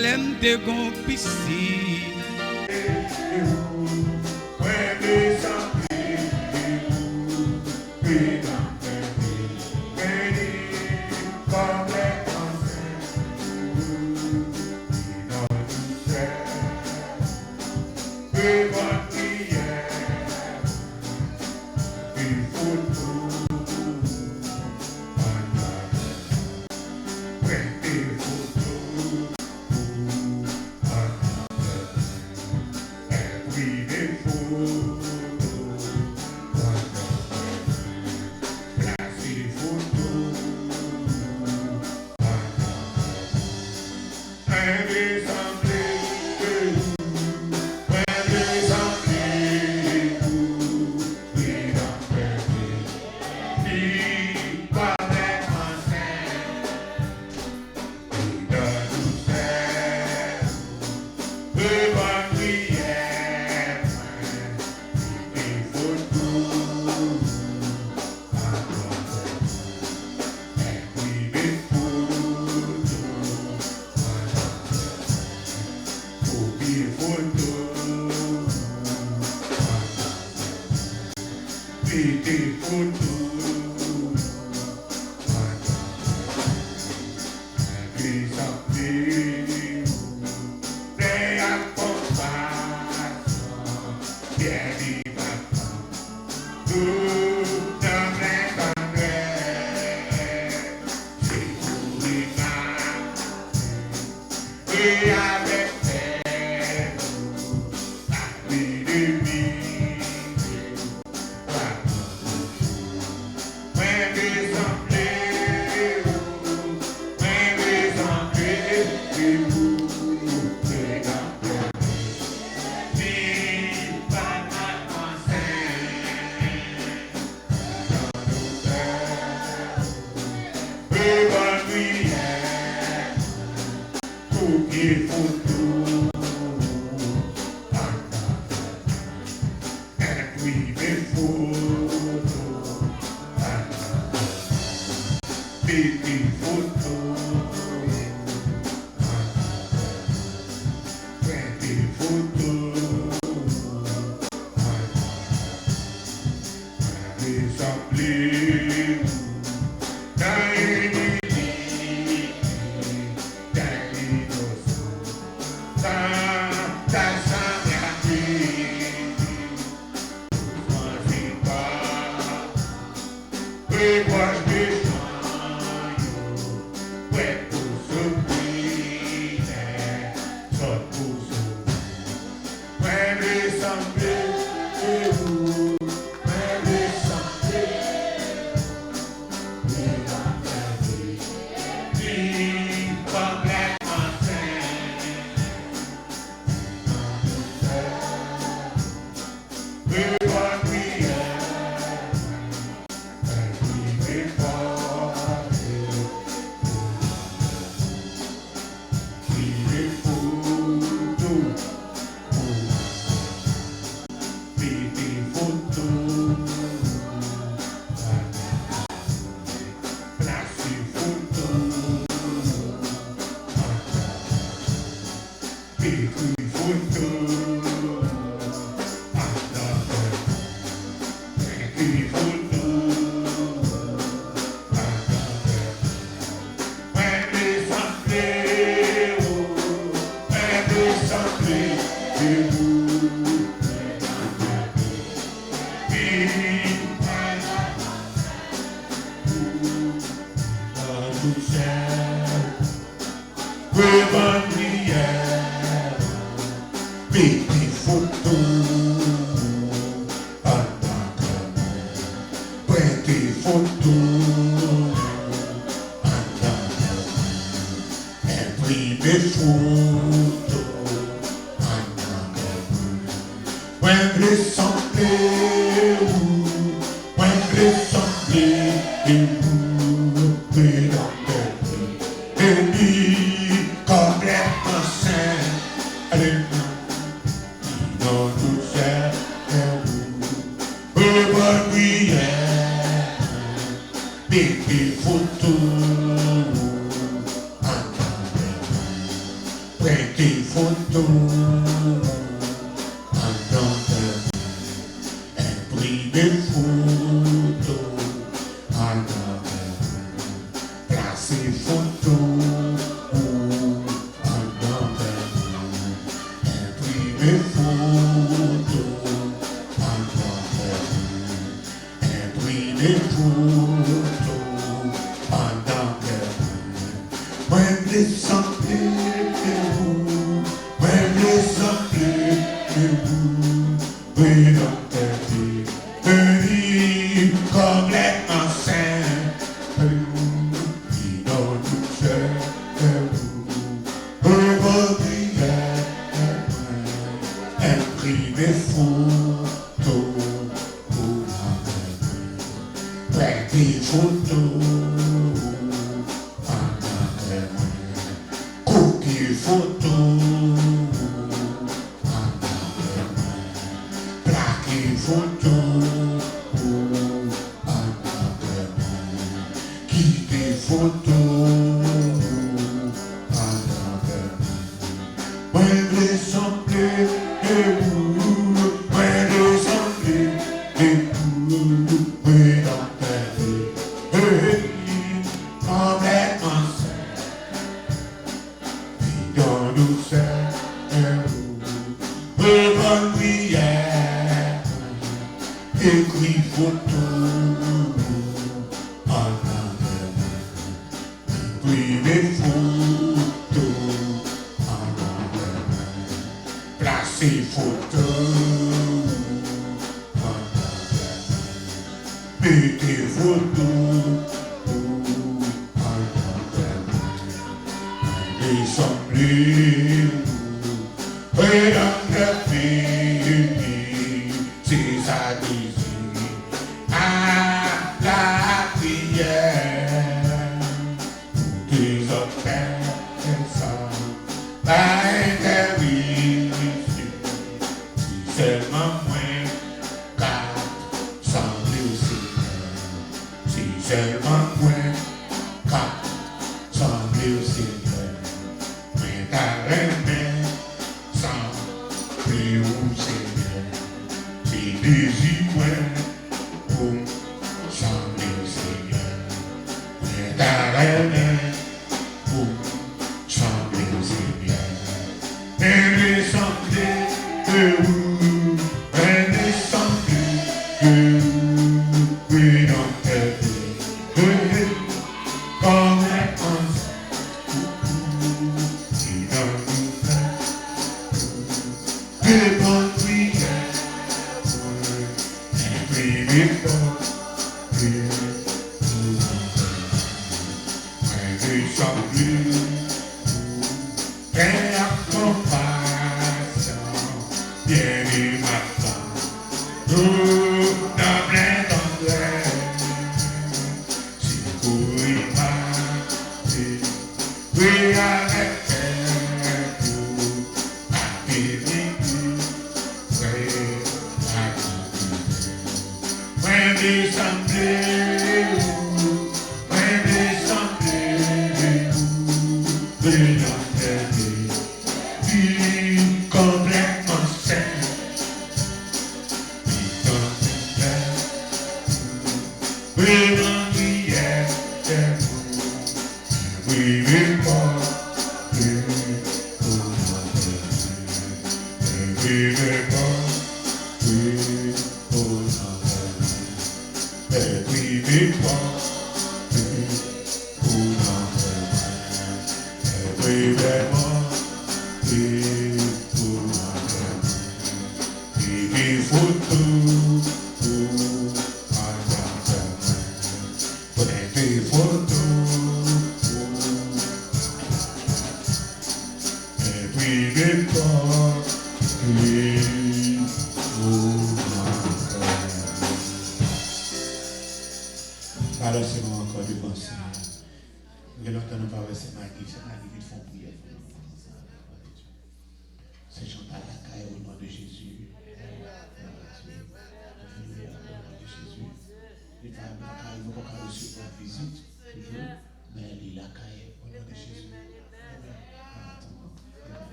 Jérusalem te gon piscine.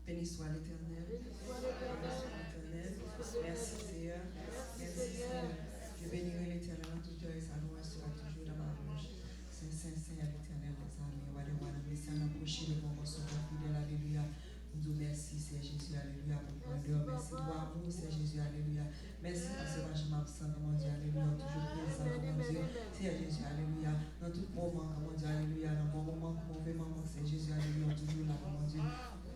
Béni soit l'Éternel. Béni soit l'Éternel. Merci Seigneur. Merci Seigneur. Je bénirai l'Éternel en tout cœur et sa louange sera toujours dans ma bouche. Saint, Saint, Saint à l'Éternel des armées. Wadewala, Messie, en approché, les bons receveurs fidèles. Alléluia. Nous vous merci, Seigneur Jésus. Alléluia. Pour grandeur. Merci, gloire. amour, Seigneur Jésus, alléluia. Merci parce que je m'absente, mon Dieu, alléluia, toujours présent, mon Dieu, Seigneur Jésus, alléluia, dans tout moment, mon Dieu, alléluia, dans mon moment, mauvais moment, Seigneur Jésus, alléluia, toujours là, mon Dieu,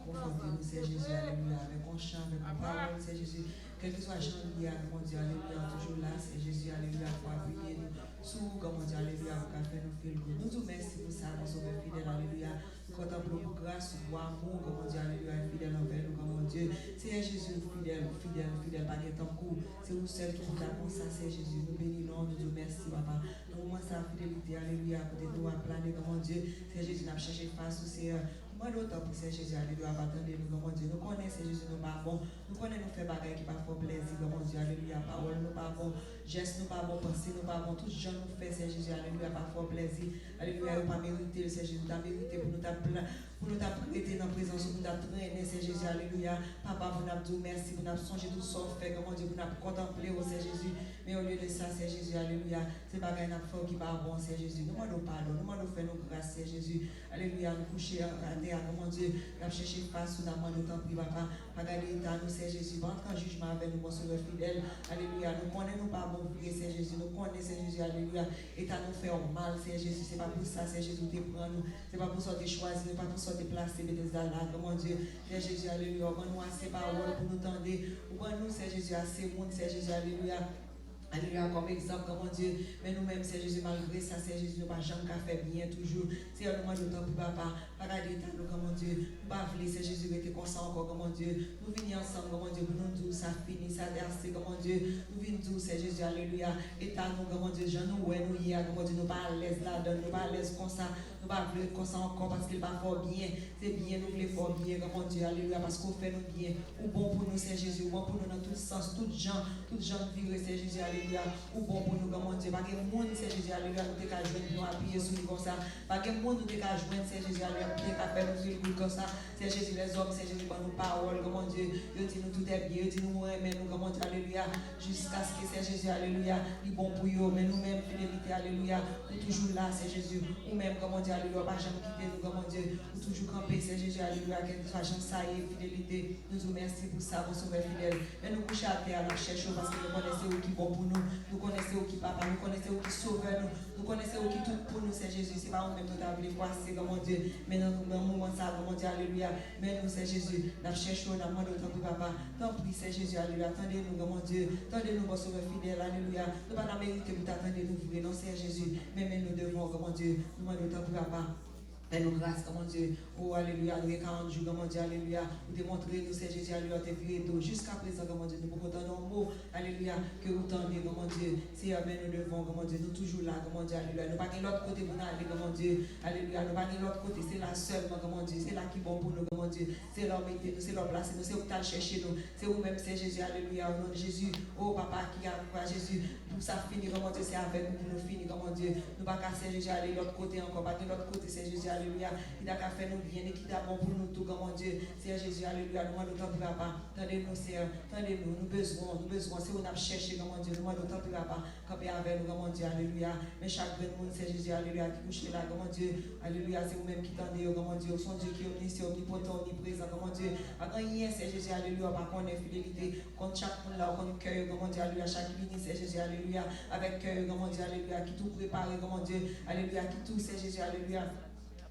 confortez-nous, Seigneur Jésus, alléluia, avec un chant, avec une parole, Seigneur Jésus, quel que soit Jean lié, mon Dieu, alléluia, toujours là, Seigneur Jésus, alléluia, pour appuyer nous, sous, mon Dieu, alléluia, pour faire nous feel good. Nous vous merci pour ça, mon sauveur fidèle, alléluia. Contemplons pour grâce, pour amour, comme on dit, alléluia, fidèle envers nous, comme mon Dieu. Seigneur Jésus, fidèle, fidèle, fidèle, pas d'être en cours. C'est vous seul qui nous avons ça, Seigneur Jésus. Nous bénissons, nous vous merci, papa. Nous moment sa fidélité, alléluia, côté de nous, à planer, comme mon Dieu. Seigneur Jésus, nous avons cherché face au Seigneur. Moi, d'autant pour Seigneur Jésus, alléluia, attendez-nous, comme mon Dieu. Nous connaissons, Seigneur Jésus, nous pas bon. Nous connaissons, nous faisons bagaille qui pas fort plaisir, comme mon Dieu, alléluia, parole, nous pas bon. Geste, nous pas bon, pensée, nous pas bon. Tout gens nous fait, Seigneur Jésus, alléluia, pas fort plaisir. Alléluia, nous pas mérité, Seigneur Jésus, nous avons mérité pour nous t'appeler. Pour nous t'apprêter dans la présence, pour nous t'entraîner, Seigneur Jésus, alléluia. Papa, pour nous dire merci, pour nous songer tout ça, fait, comment Dieu, pour nous contempler, oh Seigneur Jésus. Mais au lieu de ça, Seigneur Jésus, alléluia, c'est pas qu'il y a qui va bon, Seigneur Jésus. Nous demandons pardon, nous demandons faire nos grâces, Seigneur Jésus. Alléluia, nous coucher à terre, comment Dieu, nous avons cherché face, nous demandons tant pis, papa. Regardez l'état, nous, Seigneur Jésus, entre en jugement avec nous, mon sauveur fidèle. Alléluia, nous connaissons pas bon, Seigneur Jésus, nous connaissons, Seigneur Jésus, alléluia. État nous fait mal, Seigneur Jésus, c'est pas pour ça, Seigneur Jésus, tu prends nous, c'est pas pour ça que tu choisis, c'est pas pour ça que tu places des alades, mon Dieu, Seigneur Jésus, alléluia. Nous assez paroles pour nous tendre, ou nous, Seigneur Jésus, assez monde, Seigneur Jésus, alléluia. Alléluia, comme exemple, comme mon Dieu, mais nous-mêmes, c'est Jésus, malgré ça, c'est Jésus, nous ne jamais fait bien toujours. C'est un moment de temps pour papa, regardez, nous, comme mon Dieu, nous pas voulu, c'est Jésus, était constant encore, comme mon Dieu, nous venons ensemble, comme mon Dieu, pour nous dire, ça finit, ça assez, comme mon Dieu, nous venons dire, c'est Jésus, alléluia, et à nous, comme mon Dieu, je nous, ouais, nous, hier, comme mon Dieu, nous pas à l'aise là-dedans, nous pas à l'aise comme ça, nous pas voulu comme ça encore, parce qu'il va fort bien, c'est bien, nous voulons fort bien, comme mon Dieu, alléluia, parce qu'on fait nous bien, ou bon pour nous, c'est Jésus, ou bon pour nous dans tout sens, toutes gens vivent, c'est Jésus, alléluia, ou bon pour nous, comme mon Dieu, pas que le monde, c'est Jésus, alléluia, nous t'es qu'à jouer, nous appuyer sur lui comme ça, pas que le monde, nous t'es qu'à jouer, c'est Jésus, alléluia, nous t'es qu'à faire nous vivre comme ça, c'est Jésus, les hommes, c'est Jésus, par nos paroles, comme mon Dieu, il dit nous tout est bien, il dit nous aimer, nous, comme mon Dieu, alléluia, jusqu'à ce que c'est Jésus, alléluia, il bon pour eux, mais nous-mêmes, fidélité, alléluia, nous toujours là, c'est Jésus, ou même, comme mon Dieu, alléluia, pas jamais quitter nous, comme mon Dieu, nous toujours camper, c'est Jésus, alléluia, quelle que soit chance, ça y est, fidélité, nous vous remercions pour ça, mon sauveur fidèle, et nous coucher à terre, nous cherchons parce que nous connaissons où qui bon pour nous, nous connaissons où qui papa, nous connaissons où qui sauveur nous connaissons où qui tout pour nous, c'est Jésus, c'est pas nous-mêmes nous avons les fois, c'est comme mon Dieu, mais dans le moment ça, comme mon Dieu, alléluia, mais nous, c'est Jésus, nous cherchons, nous demandons tant pis papa, tant pis, c'est Jésus, alléluia, attendez-nous, comme mon Dieu, attendez-nous, mon sauveur fidèle, alléluia, nous pas la mériter pour t'attendre, nous voulons, non, c'est Jésus, mais nous devons, comme mon Dieu, nous demandons tant pis papa. Et nous grâce, comme Dieu, oh alléluia, nous 40 jours, comme Dieu, alléluia, vous démontrez, nous, c'est Jésus, alléluia, t'es viré d'eau, jusqu'à présent, comme Dieu, nous pouvons entendre un mot, alléluia, que vous tendez, comme Dieu, c'est mais nous devons, comme Dieu, nous toujours là, comme Dieu, alléluia, nous pas de l'autre côté pour nous aller, comme Dieu, alléluia, nous pas de l'autre côté, c'est là seulement, comme Dieu, c'est là qui est bon pour nous, comme Dieu, c'est là où mettez nous, c'est là où placer nous, c'est où tu as cherché nous, c'est vous-même, c'est Jésus, alléluia, au nom de Jésus, oh papa, qui a quoi, Jésus, pour ça finir, comme Dieu, c'est avec nous, pour nous finir, comme Dieu, nous pas casser Jésus, aller de l'autre côté encore, pas de l'autre côté, c'est Jésus, alléluia, qu'à faire nous bien et qui t'a bon pour nous tout, comme mon Dieu, Seigneur Jésus, alléluia, nous demandons tant pis papa, tendez-nous, Seigneur, tendez-nous, nous besoin, c'est où nous avons cherché, comme mon Dieu, nous demandons tant pis papa, camper avec nous, comme mon Dieu, alléluia, mais chaque monde, Seigneur Jésus, alléluia, qui couche là, comme mon Dieu, alléluia, c'est vous-même qui tendez, comme mon Dieu, son Dieu qui est omniscient, omnipotent, omniprésent, comme mon Dieu, à rien, Seigneur Jésus, alléluia, par contre, fidélité, contre chaque monde là, contre cœur, comme mon Dieu, alléluia, chaque ligne, Seigneur Jésus, alléluia, avec cœur, comme mon Dieu, alléluia, qui tout préparé, comme mon Dieu, alléluia, qui tout, Seigneur Jésus, alléluia,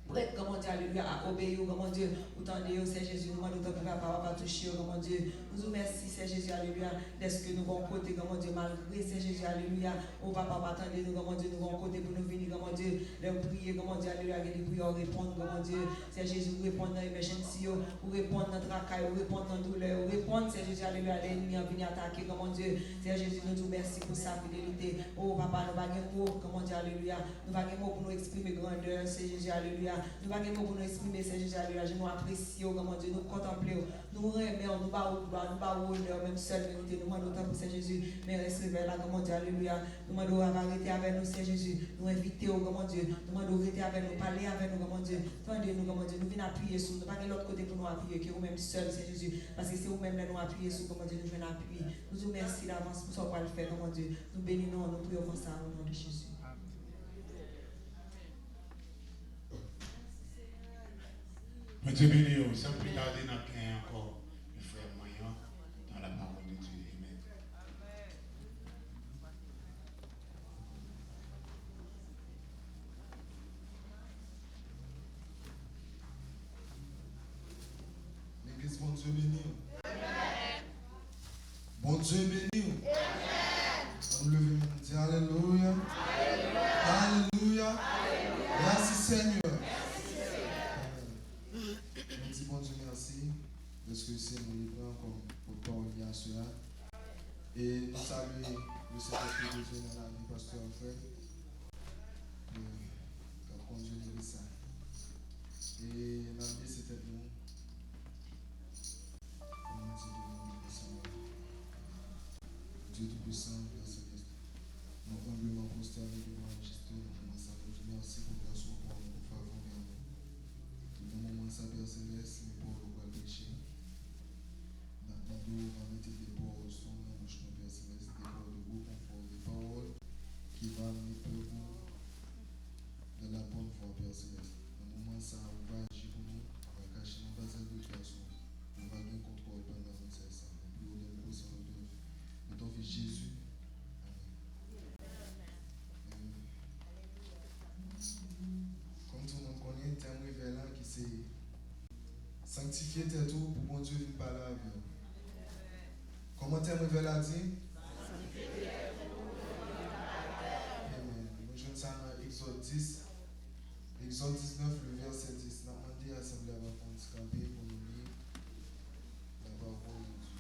prête, comme on dit, alléluia, à obéir, comme on dit, autant de c'est Jésus, nous demandons que papa va toucher, comme on dit, nous vous remercions, c'est Jésus, alléluia, d'est-ce que nous vont côté, comme on dit, malgré, c'est Jésus, alléluia, au papa, attendez nous, comme on dit, nous vont côté pour nous venir, comme on dit, les prier, comme on dit, alléluia, les prières répondre, comme on dit, c'est Jésus, vous répondre dans l'émergence, vous répondre dans le travail, vous répondre dans la douleur, vous répondre, c'est Jésus, alléluia, l'ennemi a venu attaquer, comme on dit, c'est Jésus, nous vous remercions pour sa fidélité, oh papa, nous pas de mots, comme on dit, alléluia, nous pas de mots pour nous exprimer grandeur, c'est Jésus, alléluia. Nous n'avons pas de mots pour nous exprimer, c'est Jésus, alléluia. Je nous apprécie, comme Dieu, nous contempler, nous remercions, nous pas gloire, nous pas honneur, même seul vérité. Nous demandons autant pour Saint Jésus, mais restez là, comme Dieu, alléluia. Nous demandons à arrêter avec nous, Saint Jésus, nous inviter, comme Dieu. Nous demandons arrêter avec nous, parler avec nous, comme Dieu. Tendez-nous, comme Dieu, nous venons appuyer sur nous, pas de l'autre côté pour nous appuyer, que vous-même seul, Saint Jésus, parce que c'est vous-même nous appuyer sur, comme Dieu, nous venons appuyer. Nous vous remercions d'avance pour ce qu'on va le faire, comme Dieu. Nous bénissons, nous prions comme ça, au nom de Jésus. Dieu béni, sans plus tarder, nous avons encore le frère Moyen dans la parole de Dieu béni. Bon Dieu béni. On lève les mains, on dit Alléluia. Alléluia. Merci Seigneur. On dit bon Dieu merci. Parce que c'est mon livre encore pour parler à cela. Et nous saluons le Saint-Esprit de Dieu dans la vie, pasteur frère. Qui a conduit l'église. Et l'année c'était nous. Dieu Tout-Puissant, Père Céleste, nous humblement prosternés devant majesté, nous commençons à vous dire merci pour grâce au pour nous faveur vers nous. Tout le moment, ça, Père Céleste, mais pour le droit péché. Nous va mettre des paroles au son, dans la bouche de Père Céleste, des paroles de beau confort, des paroles qui vont amener pour vous de la bonne foi, Père Céleste. Dans le moment, ça, on va agir pour nous, on va cacher nos bases de personnes, on va bien contrôler pendant notre service. Plus haut de nous, c'est de ton fils Jésus. Amen. Comme tout le monde connaît, un thème révélant qui c'est sanctifier tes tours pour mon Dieu vienne parler avec vous. Comment thème révélant dit? Amen. Nous jouons ça dans Exode 10, Exode 19, le verset 10. Nous avons demandé à l'Assemblée à camper pour nous lire la parole de Dieu.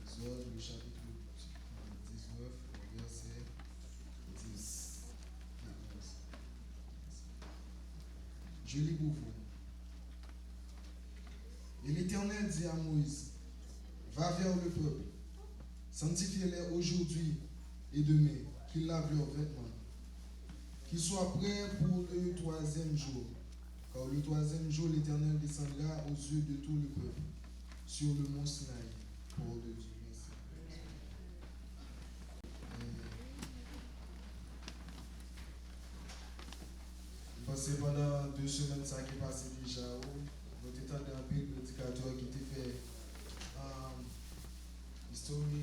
Exode, le chapitre 19, le verset 10. Je lis pour vous. Et l'Éternel dit à Moïse, va vers le peuple, sanctifie-les aujourd'hui et demain, qu'ils lavent leurs vêtements, qu'ils soient prêts pour le troisième jour. Car le troisième jour, l'Éternel descendra aux yeux de tout le peuple, sur le mont Sinaï, pour de Dieu. Parce que pendant 2 semaines, ça qui est passé déjà, nous étions dans un prédicateur qui était fait histoire, il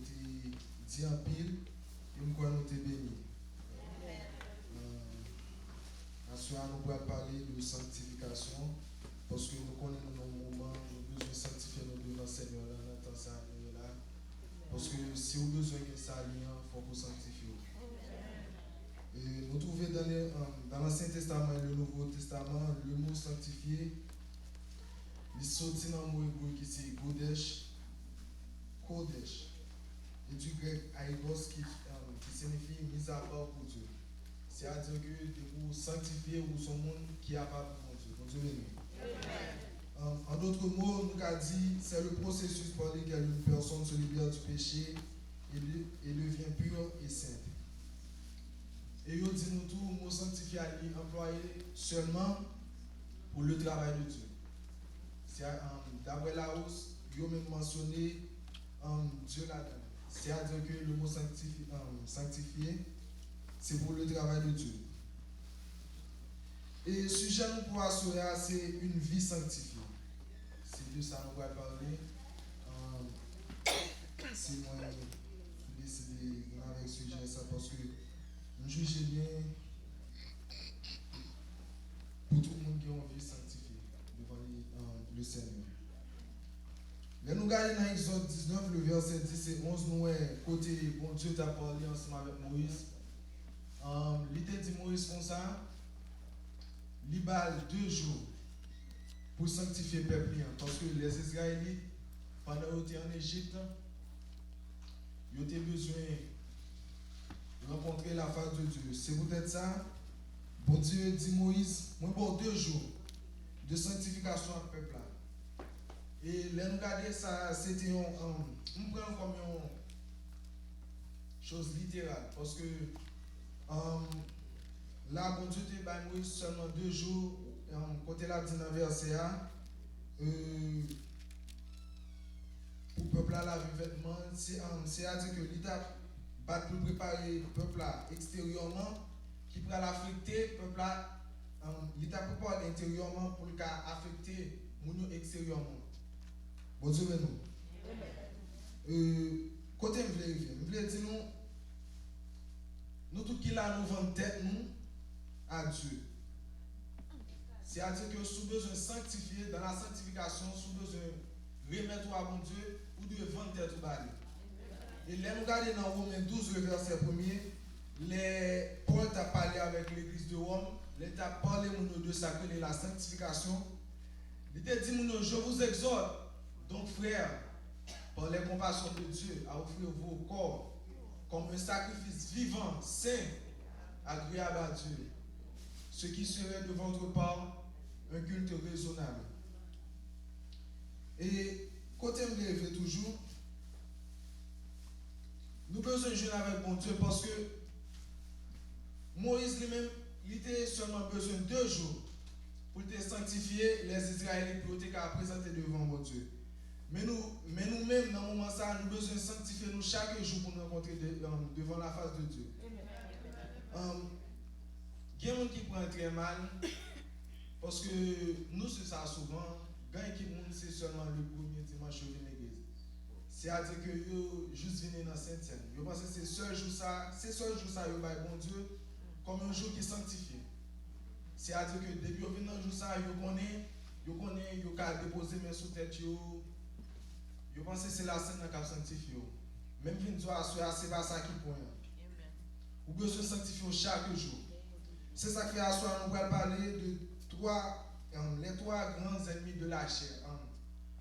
était dit en pile, et nous croyons nous bénis. Ensuite, nous allons parler de sanctification, parce que nous connaissons nos moments, nous avons besoin de sanctifier nos deux dans le Seigneur, dans notre temps, là. Parce que si vous avez besoin de ça, il faut que vous sanctifiez. Et nous trouvons dans l'Ancien Testament et le Nouveau Testament le mot sanctifié, il sortit dans le mot hébreu qui c'est Kodesh, et du grec Aïgos qui signifie mise à part pour Dieu. C'est-à-dire que vous sanctifiez ou son monde qui a pas pour Dieu. Pour Dieu béni. En d'autres mots, nous avons dit c'est le processus par lequel une personne se libère du péché et devient pure et sainte. Et il dit nous tout, le mot sanctifié est employé seulement pour le travail de Dieu. D'après la hausse, il a même mentionné Dieu là-dedans. C'est-à-dire que le mot sanctifié, c'est pour le travail de Dieu. Et le sujet nous pour assurer, c'est une vie sanctifiée. C'est de ça nous va parler. C'est moi qui décide avec ce sujet ça parce que nous jugeons bien pour tout le monde qui a une vie sanctifiée devant le Seigneur. Mais nous regardons dans Exode 19, le verset 10 et 11, nous côté bon Dieu t'a parlé ensemble avec Moïse. Il t'a dit Moïse comme ça, il a 2 jours pour sanctifier le peuple. Parce que les Israélites, pendant qu'ils étaient en Égypte, ils avaient besoin de rencontrer la face de Dieu. C'est peut-être ça. Bon Dieu dit Moïse, moi pour 2 jours de sanctification à peuple là. Et là nous regarder ça, c'était on prend comme une chose littérale parce que là bon Dieu te bat Moïse seulement 2 jours côté là dit dans verset A pour peuple là laver vêtements c'est à dire que l'État va pour préparer le peuple là extérieurement qui pourra l'affecter peuple là l'État prépare intérieurement pour le cas affecter mon extérieurement. Bon Dieu nous. Côté je voulais dire nous tout qui là nous vend tête nous à Dieu. C'est-à-dire que sous besoin sanctifier, dans la sanctification, sous besoin remettre à bon Dieu, ou de vendre tête ou balai. Et là, nous regardons dans Romains 12, le verset 1er, Paul t'a parlé avec l'église de Rome, il t'a parlé de ça que la sanctification. Il t'a dit, je vous exhorte, donc frères, par les compassions de Dieu, à offrir vos corps comme un sacrifice vivant, saint, agréable à Dieu, ce qui serait de votre part un culte raisonnable. Et côté me lever toujours, nous avons besoin de jouer avec bon Dieu parce que Moïse lui-même, il était seulement besoin de 2 jours pour te sanctifier les Israélites pour te présenter devant mon Dieu. Mais nous-mêmes, dans ce moment ça, nous avons besoin de sanctifier nous chaque jour pour nous rencontrer devant la face de Dieu. Il y a des gens qui prennent très mal parce que nous, c'est ça souvent. C'est seulement le premier dimanche de l'église. C'est-à-dire que vous juste venez dans Sainte-Seine. Vous pensez que c'est ce jour ça, vous bon Dieu, comme un jour qui est sanctifié. C'est-à-dire que depuis que vous venez dans le jour ça, vous connaissez, vous pouvez déposer mes sous tête, vous pensez que c'est la scène qui a sanctifié. Même si vous avez c'est pas ça qui point. Vous pouvez se sanctifier chaque jour. C'est ça qui fait à soi, nous allons parler de les 3 grands ennemis de la chair,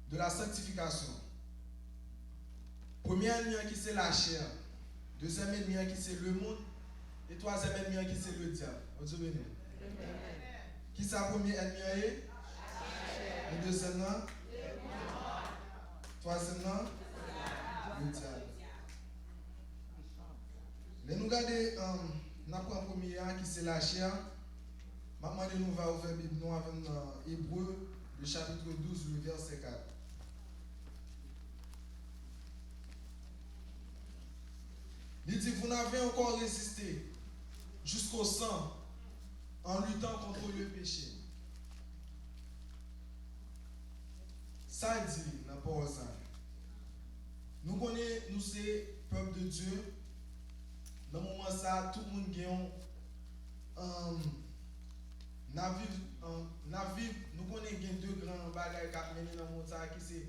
de la sanctification. Premier ennemi qui c'est la chair, deuxième ennemi qui c'est le monde, et troisième ennemi qui c'est le diable. Dieu béni. Qui c'est le premier ennemi? Le deuxième nom? Troisième nom? Le diable. Nous regardons, nous avons un premier qui c'est la chair. Maintenant, nous allons ouvrir la Bible nous avec Hébreu, le chapitre 12, le verset 4. Il dit, vous n'avez encore résisté jusqu'au sang en luttant contre le péché. Ça dit, n'importe ça. Nous connaissons, nous sommes peuple de Dieu. Dans le moment ça, tout le monde gagne. Nous connaissons 2 grands bagages qui menés dans le monde qui c'est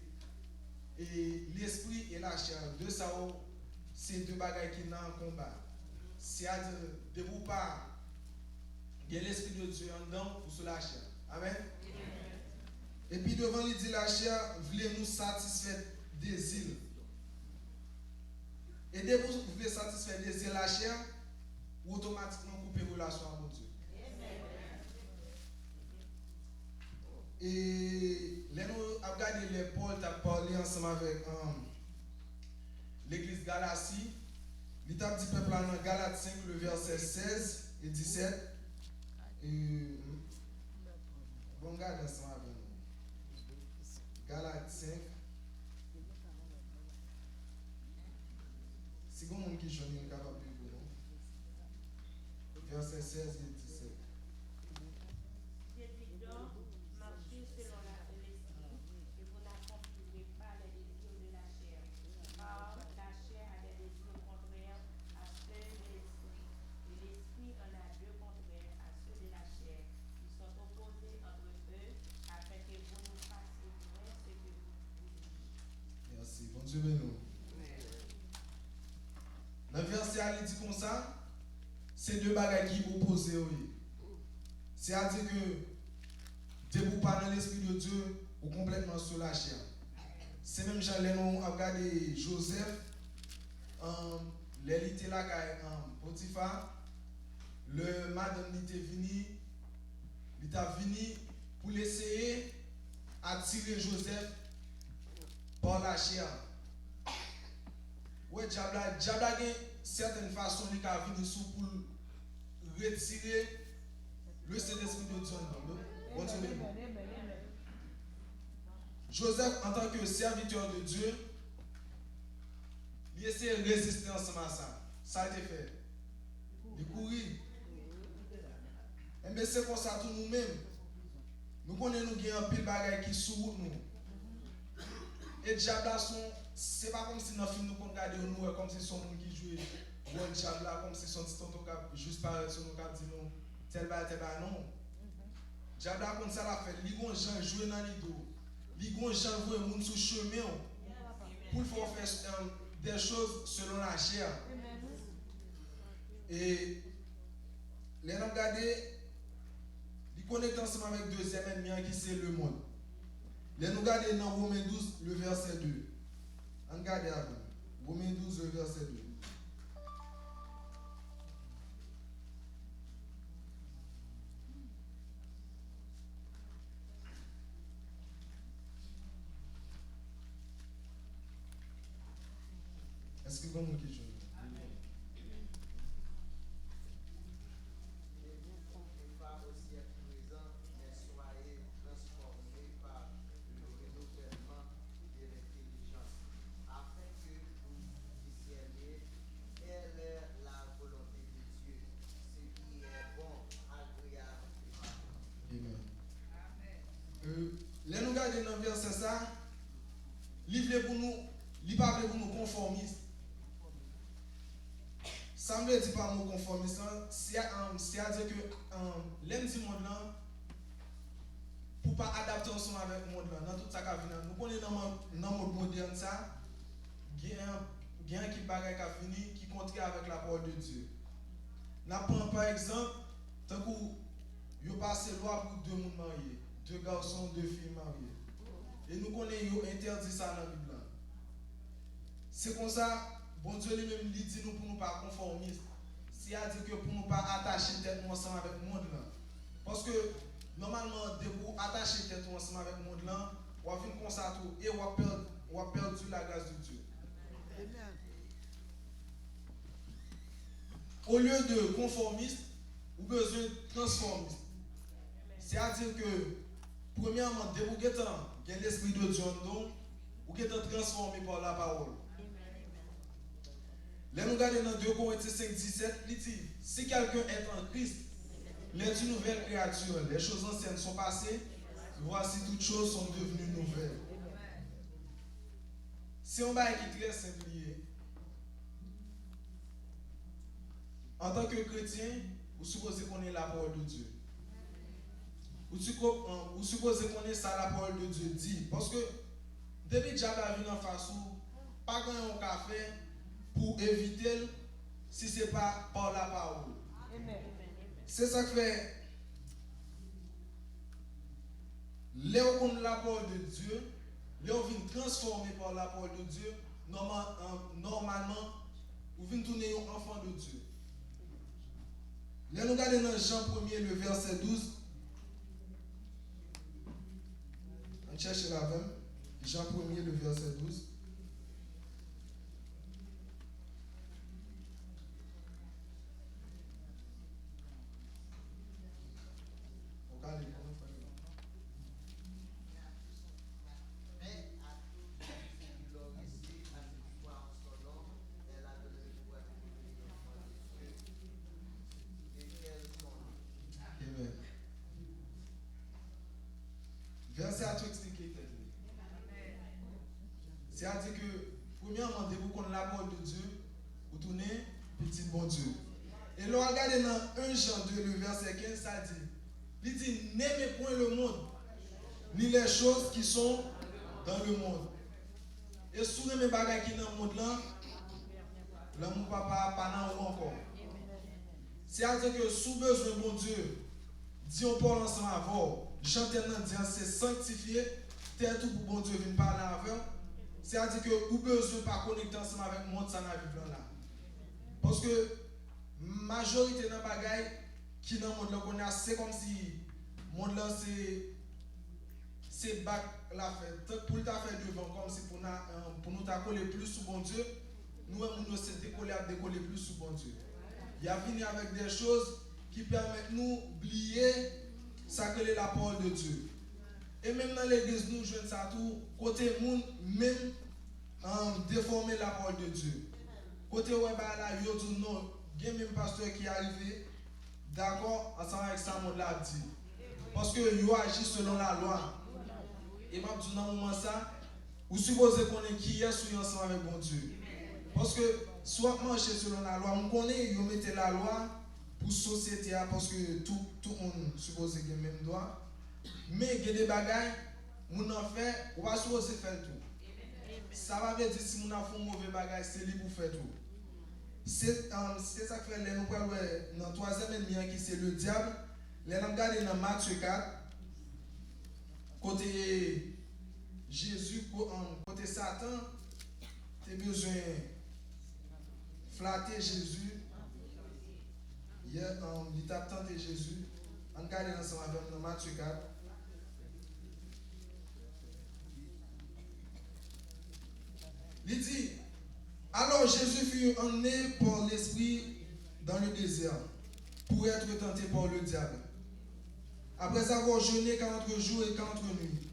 l'esprit et la chair. De ça, c'est 2 bagages qui sont en combat. C'est-à-dire, de vous pas, il y a l'esprit de Dieu en dedans pour sur la chair. Amen. Et puis devant lui dit la chair, voulez nous satisfaire des îles. Et dès que vous voulez satisfaire des îles la chair, vous automatiquement coupez relation avec Dieu. Et là, nous avons regardé les Paul qui a parlé ensemble avec l'église Galatie. Il a dit peuple dans Galates 5, le verset 16 et 17. Bon, regardez ensemble avec nous. Galates 5. Si vous avez qui joue, vous êtes capable de lire. Verset 16 et 17. Merci. Bon Dieu béni. Dans le verset, il dit comme ça, c'est 2 bagages qui opposent. C'est-à-dire que, dès que vous parlez dans l'esprit de Dieu, ou complètement sur la chair. C'est même Jean Lénon a regardé Joseph, il était là, Potiphar, le madame était venu pour l'essayer attirer Joseph par la chair. Oui, diable a certaines façons il a venu sous pour retirer le Saint-Esprit de Dieu. Joseph, en tant que serviteur de Dieu, il essaie de résister ensemble à ça. Ça a été fait. Il courit. Mais c'est comme ça tout nous-mêmes. Nous connaissons nous avons un pile de bagages qui sont nous. Et diable c'est pas comme si dans le film nous regardons nous comme si son monde qui jouait le diable là comme si son petit tonton juste paraît sur nous cap dit non tel bas non. Diable a comme ça la fait. Li gon Jean jouer dans les dos. Li gon Jean voyer moun sur chemin pour faire des choses selon la chair. Et les gens regardent, ils connectent ensemble avec deuxième ennemi qui c'est le monde. Les nous regardons dans Romains 12, le verset 2. On regarde avant. Romains 12, le verset 2. Est-ce que vous avez une question? Les nous garder dans le verset ça, livre pour nous, il parle pour nous conformistes. Ça ne veut dire pas nous conformistes, c'est-à-dire que l'aime du monde là, pour ne pas adapter ensemble avec le monde là, dans tout ça qui vient, nous connaissons dans le monde moderne ça, il y a un qui bagaille qui a fini, qui contrarie avec la parole de Dieu. Nous prenons par exemple, tant que vous passez loi pour deux mondes mariés. 2 garçons, 2 filles mariées. Et nous connaissons interdit ça dans la Bible. C'est comme ça, bon Dieu lui-même dit nous pour ne pas conformistes. C'est-à-dire que pour ne pas attacher tête ensemble avec le monde là. Parce que normalement, dès que vous attachez tête ensemble avec le monde là, on va venir comme ça tout et on va perdre la grâce de Dieu. Au lieu de conformiste, vous avez besoin de transformiste. C'est-à-dire que premièrement, dès que vous avez l'Esprit de Dieu, vous êtes transformé par la parole. Là, nous regardons dans 2 Corinthiens 5, 17, il dit, si quelqu'un est en Christ, il est une nouvelle créature. Les choses anciennes sont passées, voici toutes choses sont devenues nouvelles. C'est un bail qui est très simple. En tant que chrétien, vous supposez qu'on ait la parole de Dieu. Vous supposez qu'on ait ça, la parole de Dieu dit. Parce que depuis que Diable a venu en face, pas grand un café pour éviter si ce n'est pas par la parole. C'est ça que fait. Léo comme la parole de Dieu, Léo vient transformer par la parole de Dieu. Normalement, vous venez tourner un enfant de Dieu. Là, nous regardons dans Jean 1er, le verset 12. On cherche la même. Jean 1er, le verset 12. Regardez. Verset à tout expliquer. C'est-à-dire que, premièrement, dès que vous connaissez la parole de Dieu, vous tournez petit bon Dieu. Et là, regardez dans 1 Jean 2, le verset 15, ça dit, il dit, n'aimez point le monde, ni les choses qui sont dans le monde. Et si vous aimez les bagages qui sont dans le monde là, l'amour papa pas dans encore. C'est-à-dire que sous besoin bon Dieu, dit on parle ensemble avant. Jean dit c'est sanctifié, tel tout pour bon Dieu vient parler avec. C'est-à-dire que vous besoin pas connecter ensemble avec le monde ça n'a vivre là. Parce que majorité dans bagaille qui dans le monde là connaît, c'est comme si le monde là c'est bac la fête. Pour ta faire devant comme si pour nous coller plus sous bon Dieu, nous c'est décoller plus sous bon Dieu. Il y a venu avec des choses qui permettent nous d'oublier ça que est la parole de Dieu. Et même dans l'église, nous jouons ça tout, côté monde, même déformer la parole de Dieu. Côté où là, il y a non, il y a même pasteur qui est arrivé, d'accord, ensemble avec ça, monde l'a dit. Parce que il agit selon la loi. Et m'a dit dans moment ça, vous supposez qu'on est qui est sous ensemble avec bon Dieu. Parce que soit marcher selon la loi, on connaît, vous mettez la loi pour la société, parce que tout le monde suppose qu'il y a le même droit. Mais il y a des bagailles, mon en fait, on va supposer faire tout. Ça va veut dire si mon a fait un mauvais bagage, c'est lui pour faire tout. C'est ça que fait les nous dans le troisième ennemi qui c'est le diable. Les nous regardons dans Matthieu 4, côté Jésus, côté Satan, tu as besoin de flatter Jésus. Il t'a tenté Jésus. On regarde ensemble avec nous dans Matthieu 4. Il dit, alors Jésus fut emmené par l'Esprit dans le désert pour être tenté par le diable. Après avoir jeûné 40 jours et 40 nuits,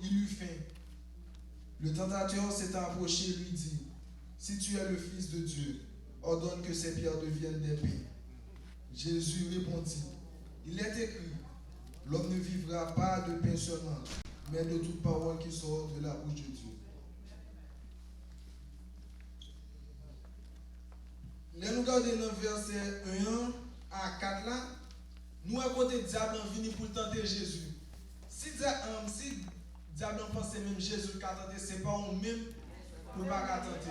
il eut faim. Le tentateur s'est approché et lui dit, si tu es le Fils de Dieu, ordonne que ces pierres deviennent des pains. Jésus répondit, il est écrit, l'homme ne vivra pas de pain seulement, mais de toute parole qui sort de la bouche de Dieu. Là, nous regardons dans le verset 1 à 4 là, nous à côté diable en venu pour tenter Jésus. Si diable pense même Jésus qui a tenté, ce n'est pas on même pour ne pas tenter.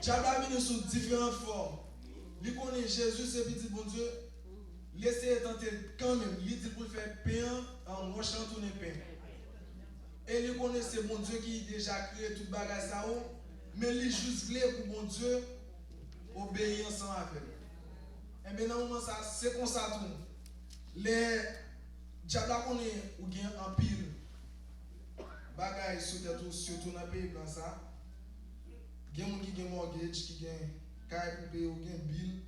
Diable a venu sous différentes formes. Il connaît Jésus, c'est petit bon Dieu. Laissez tenter quand même. Il dit pour faire pain en rochant tout le pain. Et il connaît c'est bon Dieu qui a déjà créé tout bagage ça, mais il juste voulait pour bon Dieu obéir ensemble avec. Et bien dans le moment ça, c'est comme ça tout. Les diables connaissent ou bien en pile bagage surtout dans le pays blanc ça. Il y a des gens qui ont mortgage, qui ont caille pour payer ou qui ont bill.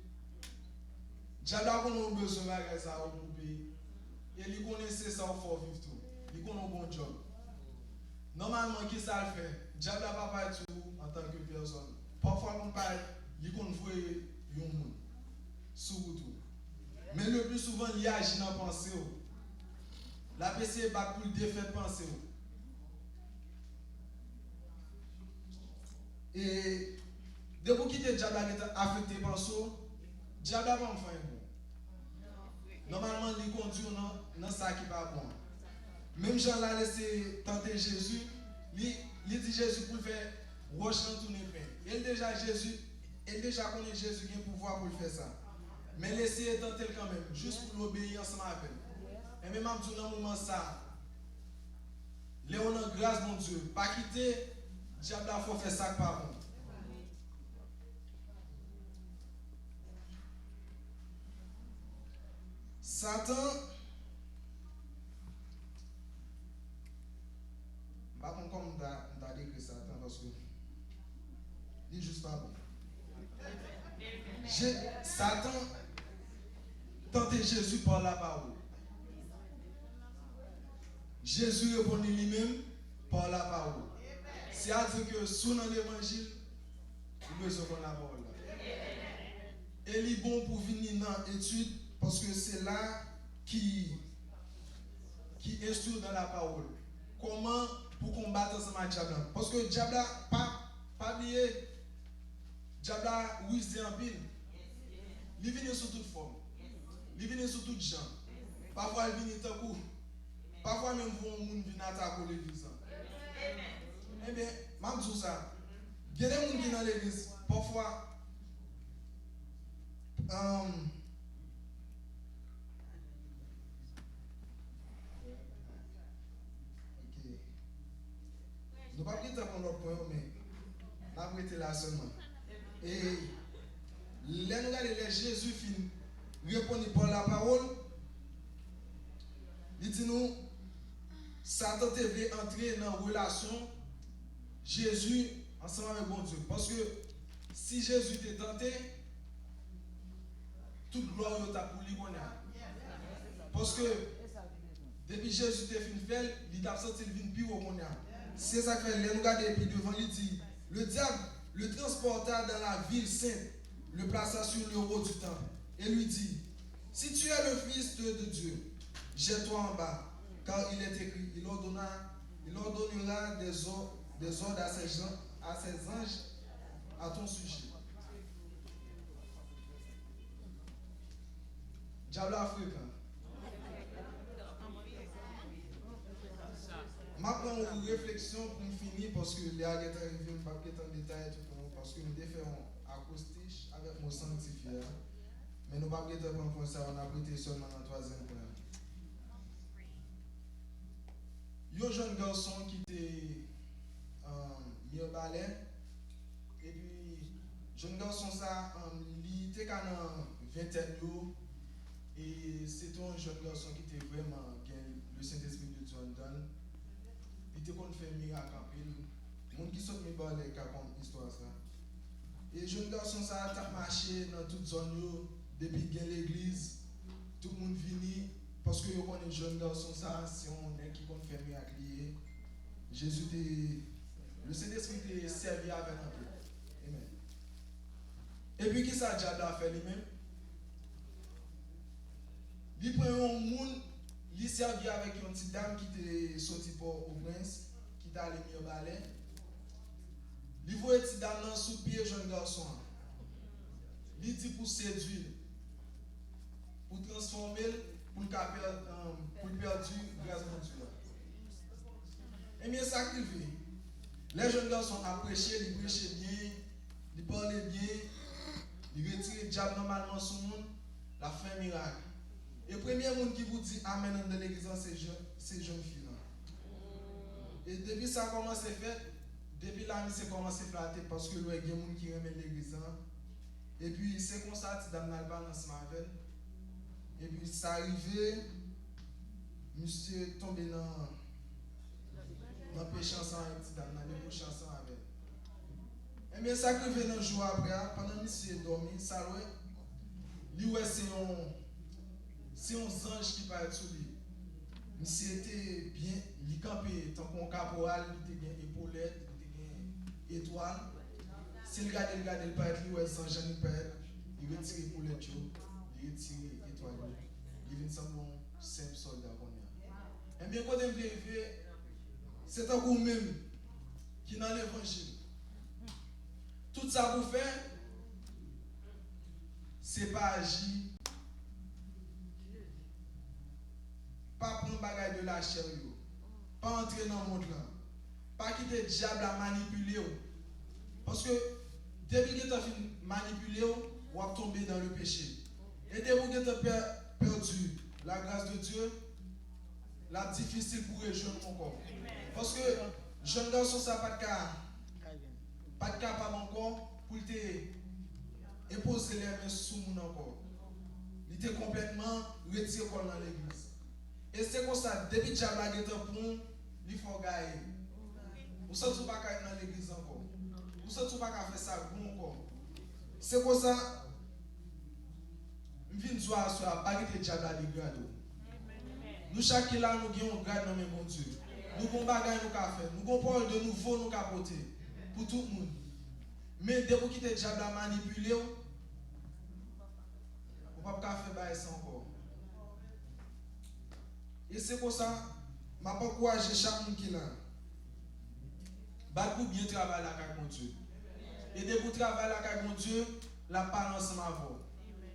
Diable connaît besoin de bagage ça pour payer. Et il connaît ça pour vivre tout. Il connaît un bon job. Normalement qui ça le fait? Diable n'a pas tout en tant que personne. Parfois on parle, il connaît un monde sous tout. Mais le plus souvent il agit dans la pensée. La PC est pas pour le défaire de pensée. Et depuis qu'il est diable affecté par ça, diable va me faire bon. Normalement, il conduit dans ça qui va bon. Même Jean l'a laissé tenter Jésus, il dit Jésus pour faire roche dans tout le pain. Il déjà connaît Jésus qui a le pouvoir pour faire ça. Mais laissez tenter quand même, juste pour l'obéir ensemble avec. Et même dans un moment ça, Léon a grâce mon Dieu, pas quitter, diable a faut faire ça par bon. Satan, pas comme on a décrit Satan parce que il n'est juste pas bon. Satan tentait Jésus par la parole. Jésus répondit lui-même par la parole. C'est-à-dire que sous l'évangile, il besoin de la parole. Et il est bon pour venir dans l'étude parce que c'est là qui instruit dans la parole. Comment pour combattre ensemble avec le diable. Parce que le diable n'a pas oublié. Le diable a rusé en pile. Il vient sous toute forme. Il vient sous toute genre. Parfois il vient tout coup. Parfois même vous on vient attaquer l'église. Eh bien, je dis ça. Il y a des gens qui sont dans l'église. Parfois nous ne pouvons pas quitter pour notre point, mais nous avons été là seulement. Et les Jésus film répondit par la parole. Il dit nous, Satan devait entrer dans une relation Jésus ensemble avec bon Dieu. Parce que si Jésus était tenté, toute gloire est pour lui. Parce que depuis Jésus était fin fait, il a senti le vin pire au monde. C'est ça que fait, nous regardons et puis devant, il dit, le diable le transporta dans la ville sainte, le plaça sur le haut du temple, et lui dit, si tu es le Fils de Dieu, jette-toi en bas, car il est écrit, il ordonnera des ordres à ses anges à ton sujet. Diable africain. prendre une réflexion pour finir parce que les agents arrivent, je ne vais pas prêter en détail tout le monde parce que nous défaisons acoustique avec mon sanctifié. Mais nous ne pouvons pas prêter pour ça, on a prêté seulement dans le troisième point. Il y a un jeune garçon qui était mis au balai. Et puis, jeune garçon, ça, il était quand même 20 ans. Et c'était un jeune garçon qui était vraiment, le Saint-Esprit de Dieu donne. Il était qu'on fait miracle en pile. Les gens qui sont mis dans les cas comme histoire ça. Et le jeune garçon, ça a marché dans toute zone, depuis qu'il y a l'église. Tout le monde vient. Parce que on est jeune garçon, ça, si on est qui compte faire miracle, Jésus le Saint-Esprit était servi avec un peu. Amen. Et puis, qui ça Diable a fait lui-même? Il prend un monde, il servi avec une petite dame qui était sortie pour au prince, qui était allé au balai. Il voit une petite dame sous pied, jeune garçon. Il dit pour séduire, pour transformer, pour le perdre grâce à Dieu. Et bien, ça qui fait. Les jeunes garçons ont prêché, ils prêchaient bien, ils parlaient bien, ils retiraient le diable normalement sur le monde, la fin miracle. Et le premier monde qui vous dit Amen dans l'église, c'est jeunes filles. Et depuis ça a commencé à faire, depuis là, c'est commencé à flatter parce que il y a des gens qui remettent l'église. Et puis, c'est comme ça que Dame Nalban dans ce matin. Et puis, ça arrivé, monsieur est tombé dans le péché ensemble avec Dame, dans les bouches ensemble avec. Et bien, ça arrivé dans le jour après, pendant que monsieur est dormi, ça c'est un ange qui paraît sur lui. Monsieur était bien, il campait tant qu'on caporal, il était bien épaulette, il était bien étoile. Si il regarde, il paraît lui, sans jamais paraît, il retire épaulette, il retire étoile. Il vient semblant simple soldat qu'on a. Et bien, quand on vient, c'est un vous-même qui est dans l'évangile. Tout ça vous fait, c'est pas agir. Pas prendre bagage de la chair, pas entrer dans le monde là, pas quitter le diable à manipuler. Parce que depuis que tu as fini de manipuler, tu vas tomber dans le péché. Et depuis que tu as perdu la grâce de Dieu, la difficile pour rejoindre encore. Parce que jeune garçon, ça pas de capable encore pour te imposer les mains sous mon encore. Il était complètement retiré dans l'église. Et c'est comme ça, depuis que diable a été bon, il faut gagner. Vous ne savez pas qu'à dans l'église encore. Vous ne savez pas qu'à faire ça bon encore. C'est comme ça, je viens de voir sur la baguette de diable à l'église. Nous, chaque là, nous avons un grade dans mon Dieu. Nous avons des bagages nous faire. Nous avons parole de nouveau nous capoter. Pour tout le monde. Mais dès que vous quittez le diable à manipuler, vous ne pouvez pas faire ça encore. Et c'est pour ça, je vais encourager chaque monde qui est là. Pour bien travailler avec mon Dieu. Et dès que vous travaillez avec mon Dieu, la parole ensemble avant.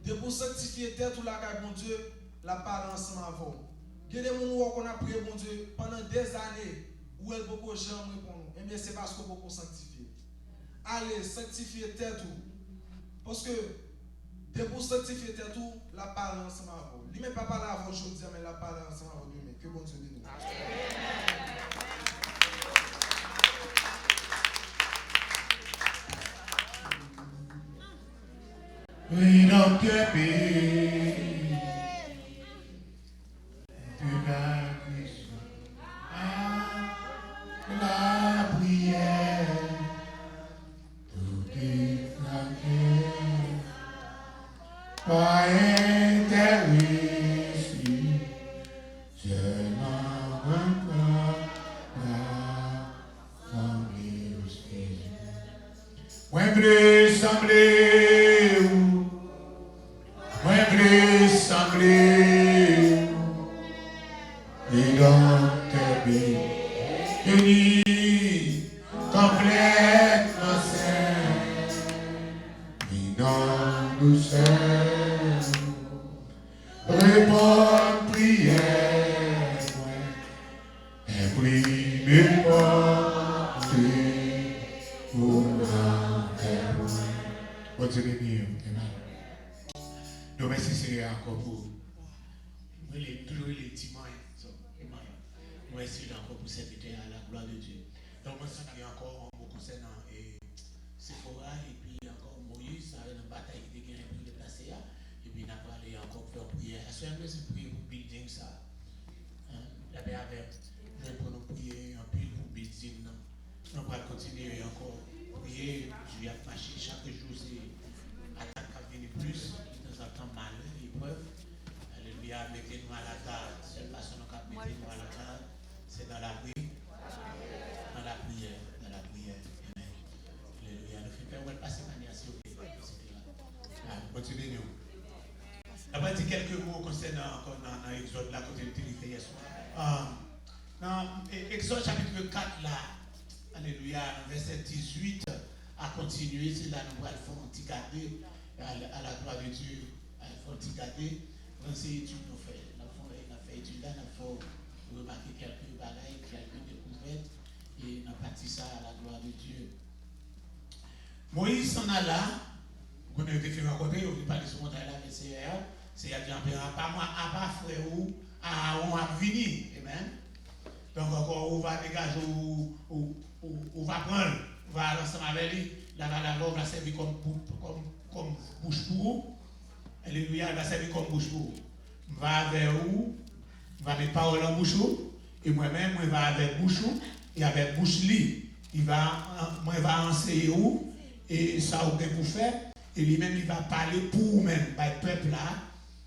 Dès que vous sanctifiez tête ou la avec mon Dieu, la parole ensemble avant. Il y a des gens qui ont prié mon Dieu pendant des années où elle beaucoup de gens répondent. Et bien c'est parce que vous sanctifiez. Allez, sanctifiez tête ou. Parce que dès que vous sanctifiez tête ou, la parole ensemble avant. Il ne met pas parler avant aujourd'hui, mais la parole ensemble avant demain. Que bon Dieu bénisse. Oui, donc paix, de la cuisson à la prière, tout est flanqué par intérêt, je n'en encore la famille aussi. Moi, bleu semblé. Et dans tes baies, unis, complètement sains, et dans douceur, répondre prière, et prie. me porte pour l'enfer. Bon Dieu béni. Nous merci Seigneur encore pour toujours les petits moyens. Merci encore pour cette été à la gloire de Dieu. Donc moi ça qui est encore beaucoup concernant Sephora et puis encore Moïse, ça a une bataille qui était gagnée pour le placer et puis il n'a pas allé encore faire prière. Est-ce que vous prier pour building ça? La paix avec pour nous prier un peu pour building. On va continuer encore prier. Je vais marcher chaque jour, c'est attaque qui vient plus, qui nous attend mal, épreuve. Alléluia, mettez-nous à la garde. Seule façon dont nous mettez-nous à la garde, c'est dans la prière. Dans la prière. Dans la prière. Amen. Alléluia. Nous faisons pas passer manière s'il vous plaît. Continuez-nous. On va dire quelques mots concernant encore dans l'Exode, là, côté de l'utilité hier soir. Dans Exode chapitre 4, là, alléluia, verset 18, à continuer, c'est là nous allons faire un petit garder à la gloire de Dieu, à faire un petit garder. Dans ces études, nous fait études là, nous faut remarquer quelques bagailles, quelques découvertes, et nous parti ça à la gloire de Dieu. Moïse s'en a là, vous avez fait rencontrer, vous parlez sur mon montagne là, mais c'est à dire, pas moi, à part frère ou, on va venir, amen. Donc encore, on va dégager, on va prendre, on va l'ensemble avec lui, là, on va servir comme bouche pour vous. Alléluia, il va servir comme bouche pour vous. On va avec vous, on va mettre parole en bouche et moi-même, je vais avec bouche et avec bouche li. Moi, il va enseigner où, et ça, vous pouvez pour faire, et lui-même, il va parler pour vous-même, par le peuple là.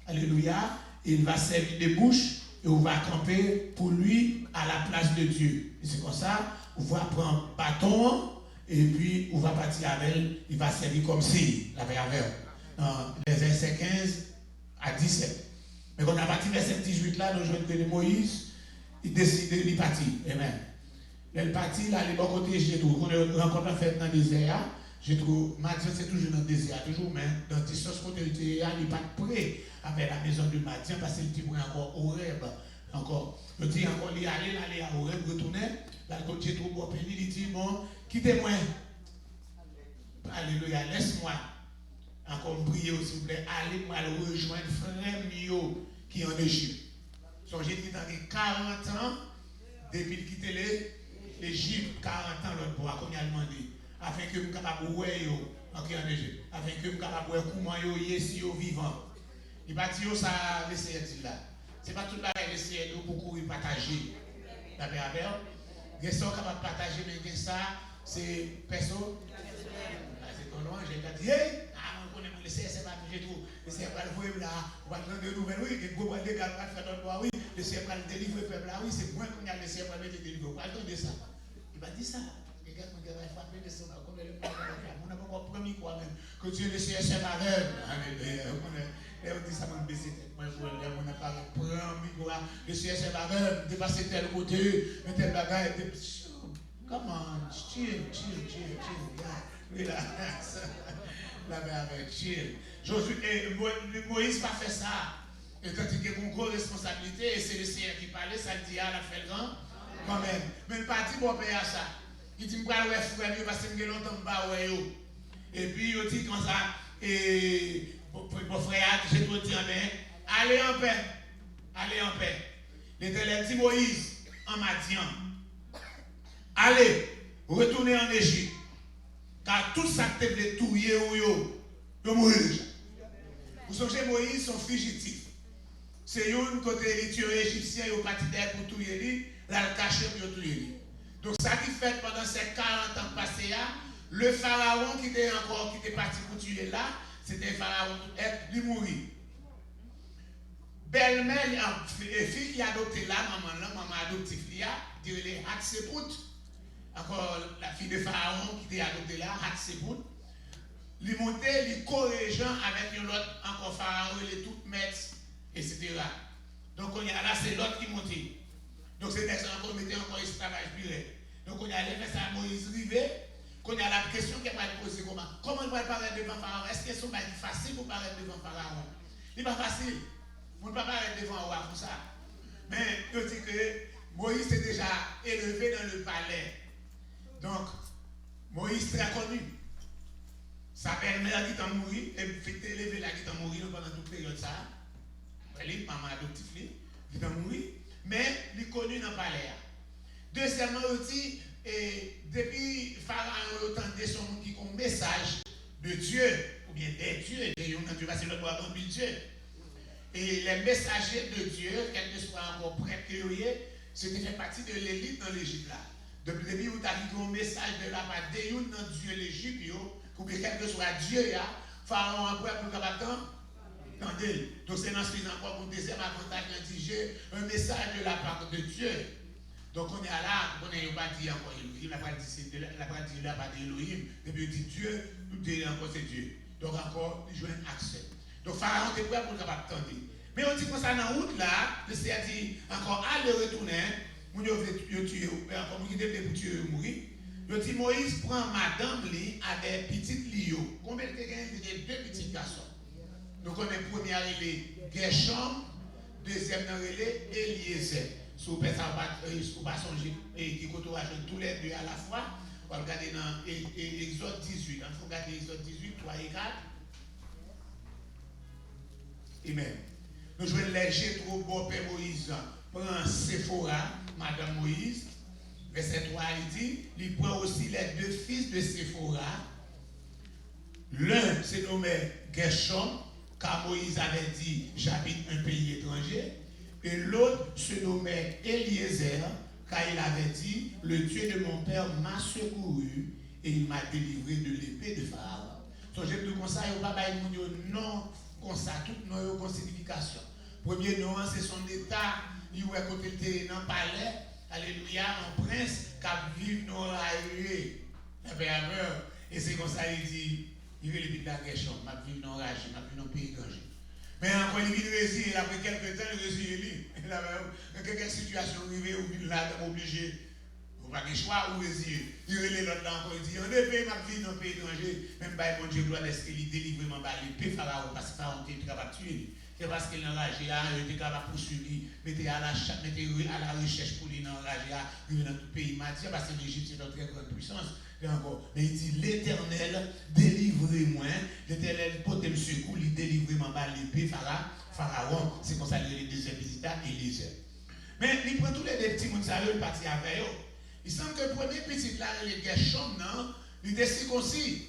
Alléluia, et il va servir de bouche. Et on va camper pour lui à la place de Dieu. Et c'est comme ça, on va prendre un bâton et puis on va partir avec elle. Il va servir comme si, la paix avec les versets 15 à 17. Mais quand on a parti verset 18 là, nous jouons que Moïse, il décide de partir. Amen. Il partit là, les bons côtés, j'ai trouvé. On rencontre en fait dans le désert. Je trouve, Madian c'est toujours dans le désert, toujours, mais dans le distance côté il n'est pas prêt avec la maison de Madian parce qu'il dit encore Horeb. Encore, il dit encore, il aller à Horeb, retourner. Là, quand j'ai trouvé bon pays, il dit bon, quittez-moi. Alléluia, laisse-moi. Encore prier s'il vous plaît, allez-moi rejoindre frère Mio qui est en Égypte. Donc j'ai dit dans les 40 ans, depuis qu'il quitté l'Égypte, 40 ans, l'autre bois, qu'on y a demandé. Afin que nous capable voir en Égypte, afin que nous capable voir comment si yo vivant. Il va dire ça laisser là. C'est pas tout la laisser pour courir partager. La paix avec ils sont capables de partager mais ça c'est personne. C'est ton loin, j'ai dit hey, on connaît mon laisser c'est pas j'ai tout. Laisser pas le voir là, on va prendre des nouvelles oui, que gros des gars pas faire d'autres bois oui, laisser pas le délivrer peuple là oui, c'est moins qu'on a laissé pas mettre délivrer. Pas attendre ça. Il va dire ça. On n'a pas encore promis quoi même. Que Dieu laisse ses barèmes. On dit ça m'a baissé tête. Moi, on n'a pas promis quoi. Laisser ses barèmes, dépasser tel côté, mettre tel bagage. Come on, chill. Relax. La mère avec chill. Moïse n'a pas fait ça. Et quand il y a une grosse responsabilité, et c'est le Seigneur qui parlait, ça dit à la fait grand. Quand même. Mais il n'a pas dit bon payer à ça. Il dit, je vais aller frère, parce que je vais longtemps me et puis, il dit comme ça, et mon frère, j'ai tout dit, allez en paix. L'Éternel dit Moïse, en Madian, allez, retournez en Égypte, car tout ça que vous avez tué, vous mourrez déjà. Vous savez, Moïse, son fugitif. C'est un côté les tueurs égyptiens, ils ont parti d'air pour tuer lui, là, le caché pour tuer lui. Donc, ça qui fait pendant ces 40 ans passés, le pharaon qui était parti pour tuer là, c'était le pharaon qui mourit. Belle-mère, fille qui a adopté là, maman adoptive, dirait Hatshepsut. Encore la fille de pharaon qui était adoptée là, Hatshepsut. Il montait, il corrigeant avec une autre, encore pharaon, il est tout maître, etc. Donc, là, c'est l'autre qui montait. Donc, c'est des gens qui mettaient encore esclavage puré. Donc, on a levé ça à Moïse Rivet. Qu'on a la question qui va poser comment on va paraître devant Pharaon? Est-ce que c'est facile pour paraître devant Pharaon? Il n'est pas facile. On ne peut pas paraître devant un roi comme ça. Mais je dis que Moïse s'est déjà élevé dans le palais. Donc, Moïse très connu. Sa belle-mère qui t'a mouru, et fait élever là qui t'a mouru pendant toute période ça. Elle maman adoptif qui t'a mouru, mais il est connu dans le palais. Deuxièmement aussi, depuis Pharaon entendait son qui a un message de Dieu, ou bien des dieux, Dieu parce que le roi est Dieu. Et les messagers de Dieu, quel que soit encore prêtre que c'était fait partie de l'élite dans l'Égypte là. Depuis le début où tu as dit un message de la part de Dieu dans Dieu l'Égypte, ou bien quel que soit Dieu, Pharaon après pour capable attendez. Donc c'est dans ce encore pour deuxième avantage d'indiger un message de la part de Dieu. Donc on est là, on n'est pas dit encore Elohim, la partie de la part d'Elohim, depuis on dit Dieu, tout est encore c'est Dieu. Donc encore, il joue un accès. Donc Pharaon était prêt pour le capable attendre. Mais on dit comme ça dans la route là, le Seigneur dit encore allez retourner, mon Dieu veut tuer, encore mon Dieu pour tuer mourir. Il dit Moïse prend madame li à des petites lio. Combien de temps il y a deux petits garçons? Donc on est premier relais Gershom, deuxième relais Eliezer. Si vous ne pas songer et qui côtoie tous les deux à la fois, on va regarder dans Exode 18. Il faut regarder Exode 18, 3 et 4. Amen. Nous jouons les Jétro, bon père Moïse, prend Séphora, madame Moïse. Verset 3, il dit, il prend aussi les deux fils de Séphora. L'un se nommé Gershom, car Moïse avait dit, j'habite un pays étranger. Et l'autre se nommait Eliezer, car il avait dit, le Dieu de mon père m'a secouru et il m'a délivré de l'épée de Pharaon. Donc, je te conseille, il n'y a pas de non, comme ça, tout non, con signification. Premier nom, c'est son état, il est à côté de dans le palais, alléluia, un prince qui vit dans la rue. Et c'est comme ça, il dit, il veut les la question, m'a vivre dans la rage, m'a vivre dans le pays danger. Mais encore, il vit résil, après quelques temps, il résil. Dans quelques situations, il vit là, obligé. Il n'a pas de choix ou résil. Il relève l'autre là encore, il dit, on est pays, m'a vivre dans le pays danger. Même pas, bon Dieu, doit laisser lui délivrer mon balai, paix Pharaon, parce que Pharaon était capable de tuer. C'est parce qu'il est enragé, il était capable de poursuivre, mettez à la recherche pour lui enragé, il est dans tout le pays. Matthieu, parce que l'Égypte, c'est une très grande puissance. Mais il dit, l'Éternel, délivrez-moi. L'Éternel, portez le secours, il délivre-moi par l'épée, Pharaon. C'est comme ça qu'il y a les deuxièmes visiteurs, Eliezer. Mais il prend tous les petits mouns, il partit avec eux. Il semble que le premier petit là, les Gershom, il était circoncis.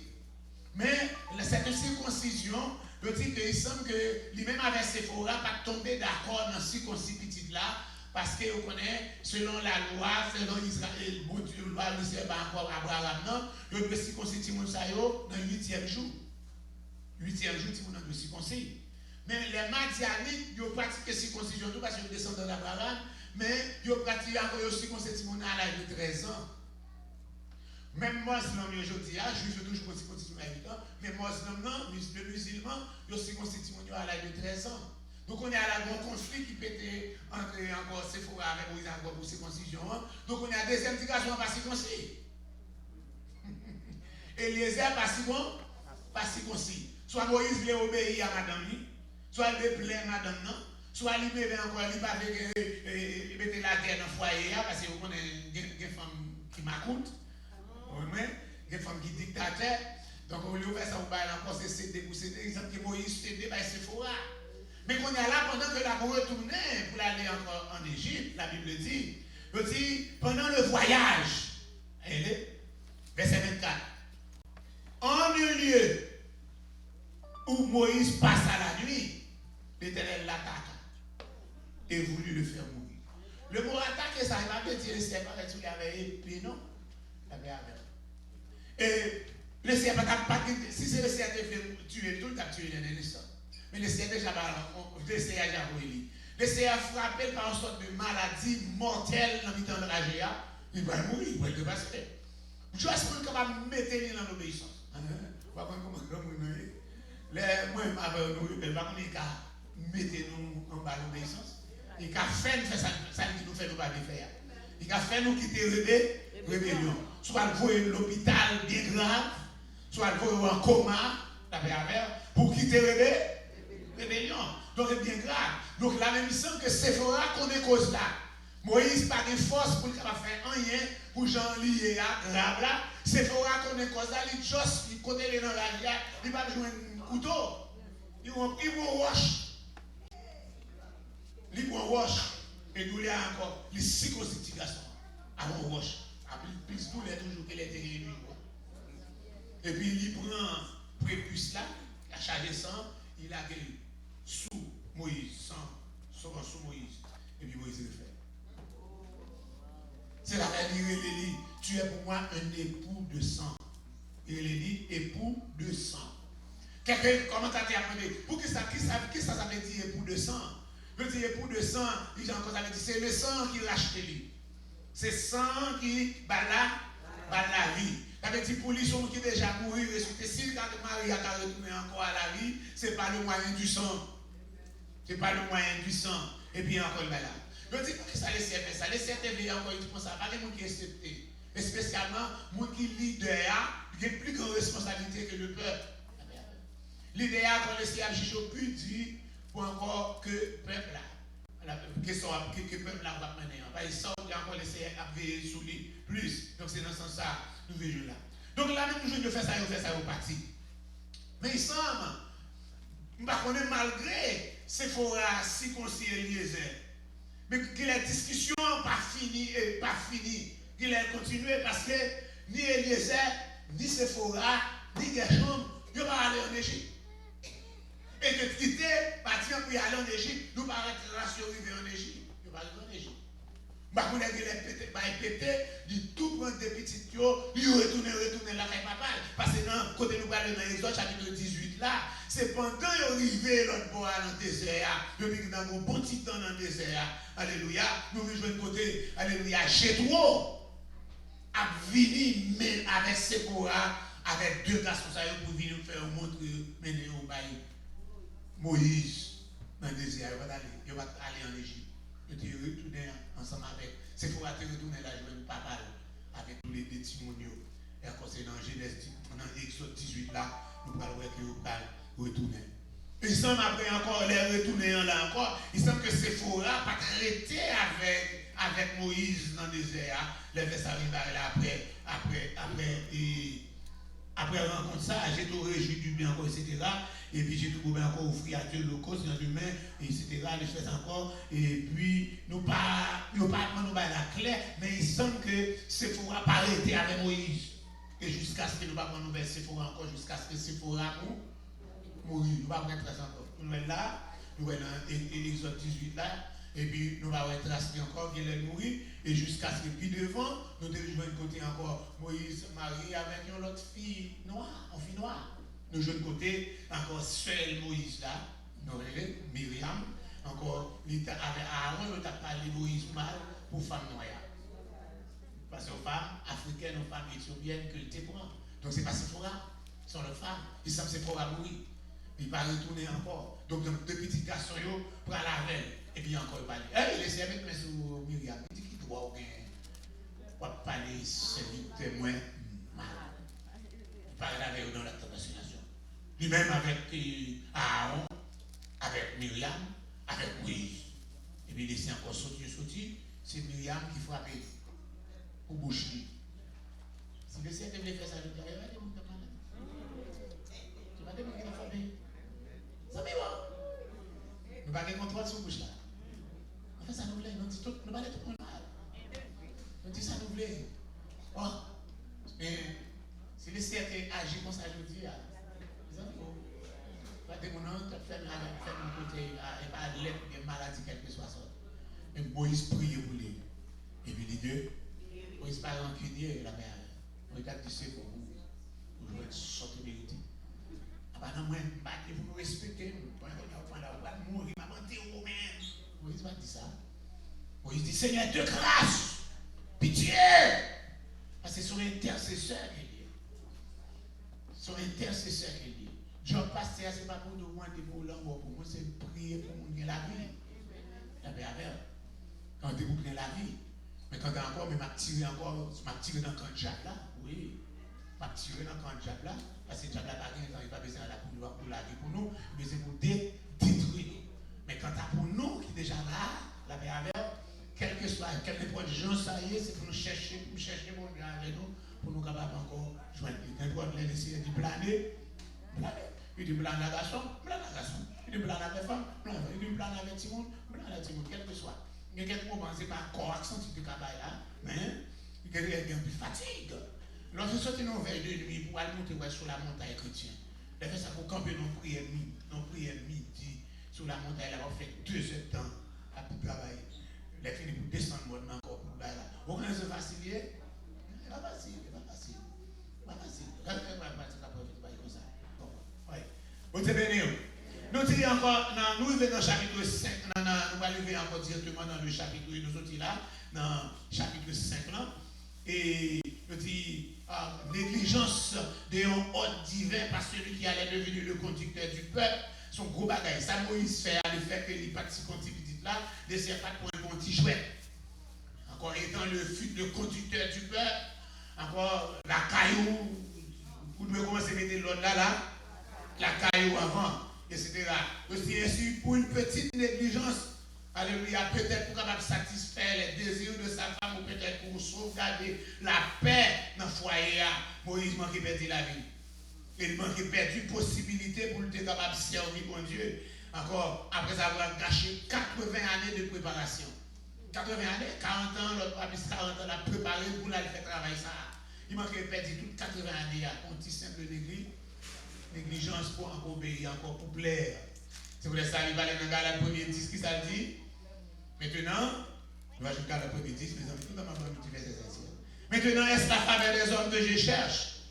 Mais cette circoncision, le dit qu'il semble que lui-même avec Séphora pas tomber d'accord dans ce circoncis petit là. Parce que vous connaissez, selon la loi, selon Israël, bon Dieu, la loi, il ne sait pas encore Abraham, non, il doit circoncire dans le 8e jour. 8e jour, il doit circoncire. Mais les Madianites, ils ont pratiqué circoncision parce qu'ils descendent d'Abraham, mais ils ont pratiqué encore la circoncision à l'âge de 13 ans. Même musulmans, aujourd'hui, juifs toujours circoncision à 8 ans, mais musulmans, les musulmans, ils ont circoncision à l'âge de 13 ans. Donc on est à la bon conflit qui peut être entre encore Séphora avec Moïse encore pour circoncision. Donc on est à deuxième indication pas circoncis. Eliezer pas circoncis. Soit Moïse voulait obéir à madame, soit il veut plaire madame, soit il veut encore il pas mettre la terre dans le foyer parce que vous connaissez des femmes qui m'écoutent. Des femmes qui dictatent. Donc on lui ouvre ça pour bailler encore c'est cédé pour cédé. Exemple que Moïse cédé par Séphora. Mais qu'on est là pendant que la retournait pour aller encore en Égypte, la Bible dit, pendant le voyage, verset 24, en un lieu où Moïse passe à la nuit, l'Éternel l'attaque et voulut le faire mourir. Le mot attaque, ça ne va pas dire le serpent qui avait épée, non? Et le serpent, si c'est le serpent qui fait tuer tout, il a tué les instant. Mais le Seigneur déjà le Seigneur frappé par une sorte de maladie mortelle dans le temps de la GA. Il va mourir, il va le passer. Je suis capable de mettre dans l'obéissance. Moi, je vais mettre nous en bas l'obéissance. Il a fait ça qui nous fait nous pas faire. Il a fait nous quitter rébellion. Soit le voyer l'hôpital bien grave, soit le voyer en coma, pour quitter rébellion. Donc c'est bien grave. Donc la même mission que Séphora connaît cause là. Moïse n'a pas de force pour faire rien pour Jean lié à grave là. C'est pour qu'on ait cause là, il juste, il côté les dans la vie, il va jouer un couteau. Il va roche. Il va roche. Et nous là encore, les psychostications. Avant roche. Plus tous les toujours qu'il est réuni. Et puis il prend prépuce là, il a chargé sang, il a guéri sous Moïse, sous Moïse. Et puis Moïse le fait. C'est la réalité, il dit, tu es pour moi un époux de sang. Et il dit, époux de sang. Quelqu'un commentateur a demandé, pour qui ça veut dire époux de sang? Veut dire époux de sang, il dit encore, ça veut dire, c'est le sang qui rachète lui. C'est sang qui bat la vie. Ça veut dire pour lui, son qui déjà mouru, ressuscité, si quand Marie a retourné encore à la vie, ce n'est pas le moyen du sang. Ce n'est pas le moyen du sang. Et puis encore le malade. Je dis pour que ça laisse faire ça. Laisse faire encore une fois, ça pas les gens qui acceptent. Et spécialement, les gens qui leader, il y a plus grande responsabilité que le peuple. L'idéal qu'on laisse agir au plus dit pour encore que le peuple là. Que le peuple là va mener. Il sort encore laisser veiller sous lui plus. Donc c'est dans ce sens-là, nous vivons là. Donc là, même nous de faire ça au parti. Mais il semble, nous ne connaissons pas malgré Sephora, si conseiller Eliezer. Mais que la discussion pas finie, qu'il a continué parce que ni Eliezer, ni Sephora, ni Gershom, ils ne vont pas aller en Égypte. Et que quitter, partir pour aller en Égypte, nous ne pas arriver en Égypte. Nous ne pas arriver en Égypte. Il pété, il tout prendre des petites choses, il retourner là avec papa. Parce que dans côté nous parlons dans l'Exode chapitre 18 là, c'est pendant qu'il est arrivé l'autre bois dans le désert, depuis dans un bon petit temps dans le désert, alléluia, nous venons jouer de côté, alléluia, Jétro a venu avec Sephora, avec deux garçons pour venir faire montre, mener au bail. Moïse dans le désert, il va aller en Égypte. Je te retourner ensemble avec. C'est pour te retourner là, je vais pas mal avec tous les testimoniaux. Et encore c'est dans Genèse, dans Exode 18 là, nous allons voir que nous allons retourner. Il semble après encore les retourner là encore. Il semble que Sephora pas traité avec Moïse dans le désert. Les versets arrivent là après rencontre ça, j'ai tout réjoui du bien encore, etc. Et puis j'ai tout goûté encore offrir à Dieu le cause dans l'humain, etc. Les choses encore. Et puis nous pas la clé, mais il semble que Sephora pas arrêté avec Moïse. Et jusqu'à ce que nous pas prendre nouvelle Sephora encore, jusqu'à ce que Sephora mourir. Nous pas prendre trace encore. Nous sommes là, nous sommes dans Exode 18 là. Et puis nous allons tracer encore, il est mourir. Et jusqu'à ce que puis devant, nous devons jouer de côté encore Moïse, Marie avec une autre fille noire, en fille noire. Nous jouons de côté encore seul Moïse là, Noël, Myriam, encore avec Aaron, nous avons parlé Moïse mal pour femme noire. Parce que aux femmes africaines, aux femmes éthiopiennes que le te prend. Donc c'est pas Sephora, ce sont les femmes. Ils savent Sephora mourir. Il ne va pas retourner encore. Donc deux petits garçons pour aller la veille. Et puis encore il parle. Il laisse avec mes sous Myriam. Il dit qu'il doit parler, c'est vite moins mal. Il parle avec eux dans la transformation. Lui-même avec Aaron, avec Myriam, avec Moïse. Et puis il laisse encore sortir. C'est Myriam qui frappe pour boucher. Si le Seigneur devait faire ça, je dirais, regardez mon camarade. Tu vas demander la famille. Ça m'est bon. Nous ne pas de contrôle sur bouche là. On fait ça nous voulons, nous dit tout, nous ne pas de tout mal. On dit ça nous voulons. Oh, mais si le Seigneur agit comme ça, je dis, les amis, pas de mon nom, tu as fait mon côté, et pas de l'aide, des maladies, quelle que soit ça. Mais Moïse prie pour lui. Et puis les deux, Moïse parle en cuinier, la mère. Regarde, tu sais, pour vous jouer une sorte de vérité. Ah non, moi, vous me respectez, vous allez mourir, maman, t'es où même? Moïse va dire ça. Moïse dit, Seigneur, de grâce, pitié. Parce que c'est son intercesseur qui est. Son intercesseur qui est. Job pasteur, ce n'est pas pour nous demander pour l'amour, pour moi, c'est prier pour nous la vie. La paix avec. Quand vous prenez la vie. Mais quand encore, m'a tiré dans le camp de Jacques là, oui. M'a tiré dans le camp de Jacques là, parce que Jacques là, il n'a pas besoin de la pour la vie pour nous, mais c'est pour détruire. Mais quand tu as pour nous qui est déjà là, la paix avec, quel que soit, quel n'importe gens, ça y est, c'est pour nous chercher mon Dieu avec nous, pour nous capables encore joindre. N'importe les essayer de planer. Il dit plan à garçon, il dit plan avec femme, il dit plan avec Timon, quel que soit. Il y a quelques moments, c'est pas encore accent de travail là, mais il y a un peu de fatigue. Lorsque sorti dans veille de nuit pour aller monter sur la montagne chrétienne, il fait ça pour camper nos prières midi sur la montagne, là, on fait 2 heures de temps à pour travailler. Il a fini pour descendre encore pour là. Vous connaissez ce facile? C'est pas facile. Vous êtes bénis. Nous disons encore, nous arrivons dans le chapitre 5, nous allons arriver encore directement dans le chapitre, nous sommes là, dans le chapitre 5, là, et nous disons, négligence d'un ordre divin par celui qui allait devenir le conducteur du peuple, son gros bagage. Ça, Moïse fait à l'effet que les parties petite là, ne sert pas pour un bon petit jouet. Encore étant le conducteur du peuple, encore la caillou, vous devez commencer à mettre l'ordre là, la caillou avant, etc. Aussi, ainsi, pour une petite négligence, alléluia, peut-être pour capable satisfaire les désirs de sa femme ou peut-être pour sauvegarder la paix dans le foyer, Moïse manquait perdu la vie. Il manquait perdu possibilité pour le capable de servir mon Dieu. Encore, après avoir gâché 80 années de préparation. 80 années, 40 ans, l'autre plus 40 ans, a préparé pour aller faire travail ça. Il manquait perdu toutes 80 années, un petit simple négligence pour encore obéir, encore pour plaire. C'est pour ça qu'il va aller dans le premier 10 qui ça dit. Maintenant, je vais ajouter le premier 10, mes amis, tout dans ma bande du verset essentiel. Maintenant, est-ce la faveur des hommes que je cherche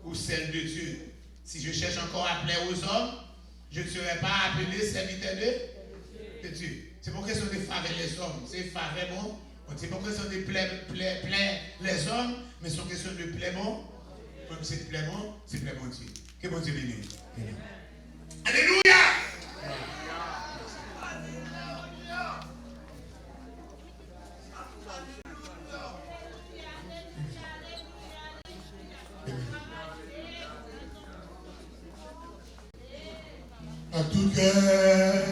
ou celle de Dieu? Si je cherche encore à plaire aux hommes, je ne serai pas appelé serviteur de Dieu. C'est pour question de faveur les hommes. C'est faveur bon. C'est pour question de plaire les hommes, mais c'est question de plaire bon. Comme c'est plaire bon Dieu. Que bon Dieu bénisse. Alléluia! À tout cœur,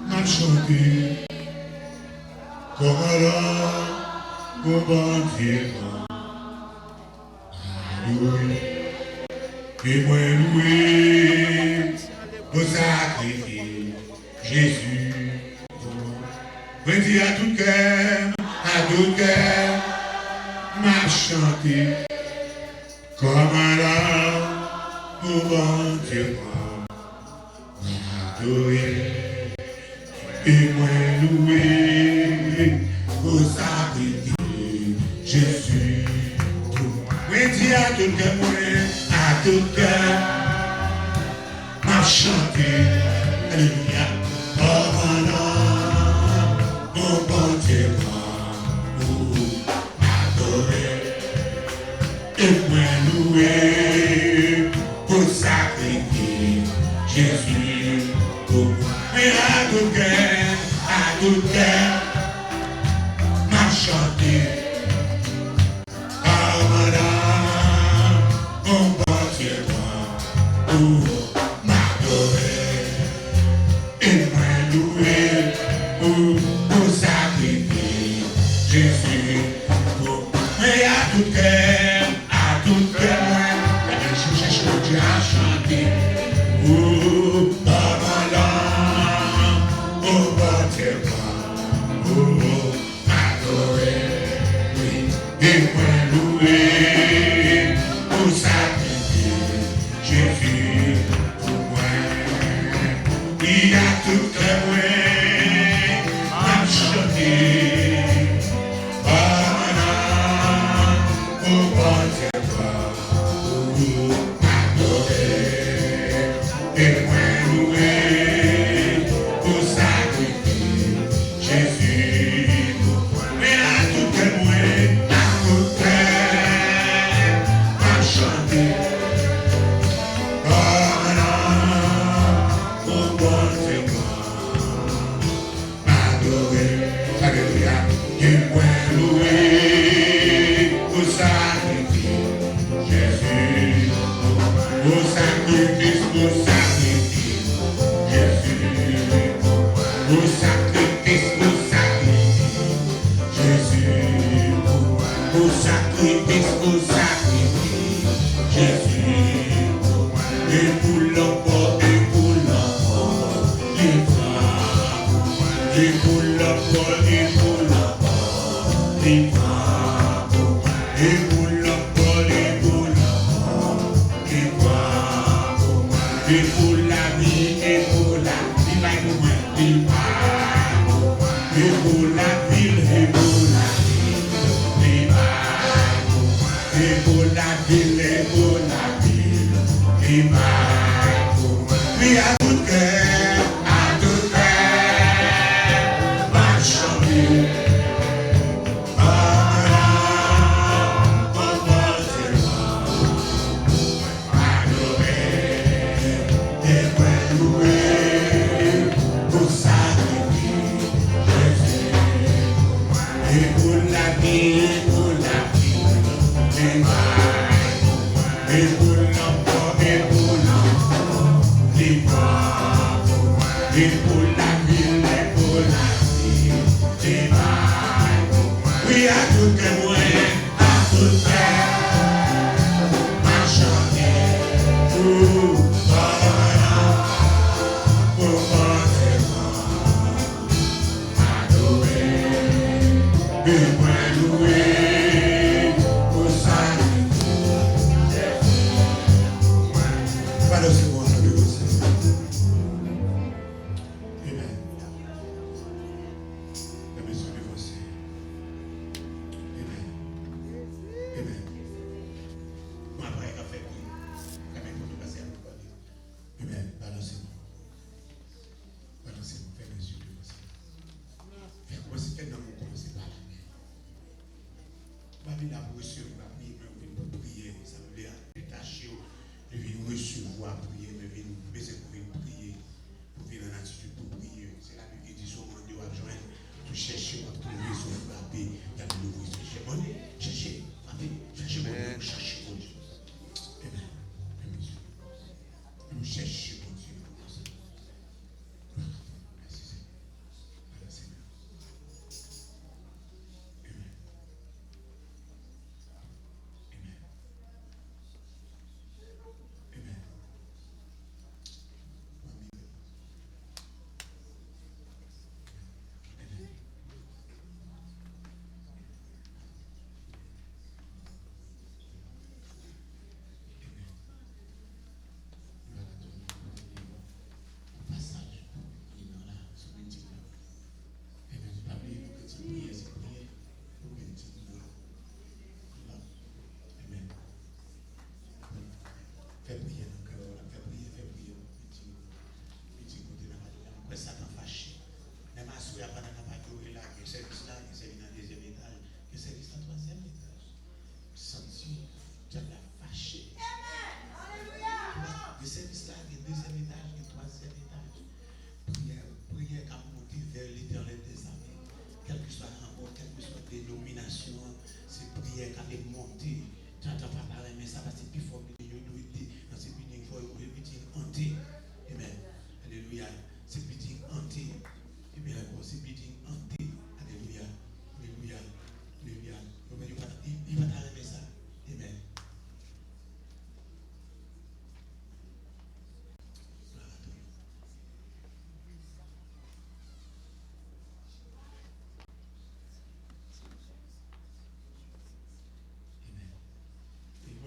m'a chanté, comme alors, au bon Dieu. Alléluia. Et moi loué, au sacrifice, Jésus. Je dis à tout cœur, m'a chanté, comme alors, au bon Dieu. Adoré, et moi loué, au sacrifice, Jésus. Oui, dis à tout cœur, m'a chanté, alléluia, oh mon bon Dieu, adoré, et moi loué, au sacrifice, Jésus. Mais à tout cœur, m'a chanté, oh mon bon Dieu, m'adorer, et moi louer, pour sacrifier Jésus. Mais à tout cœur, je cherche Dieu à chanter, oh bon Dieu, m'adorer, et moi louer, pour sacrifier Jésus pour moi. Il y a tout que moi, m'a chanté, oh bon Dieu, m'adorer, et moi louer, pour sacrifier Jésus pour moi. Mais à tout que moi, bénéfice au sacrifice. Jésus, et pour l'enfant, et pour l'enfant, il va. Et pour l'enfant, et pour l'enfant, il va. Et pour l'enfant, et pour l'enfant, il va. Et pour la vie, et pour la vie, il va pour moi, il va. Et pour la ville, et pour la ville, il va. Et pour la ville, et pour la ville, il va. Puis à tout cœur, va chanter.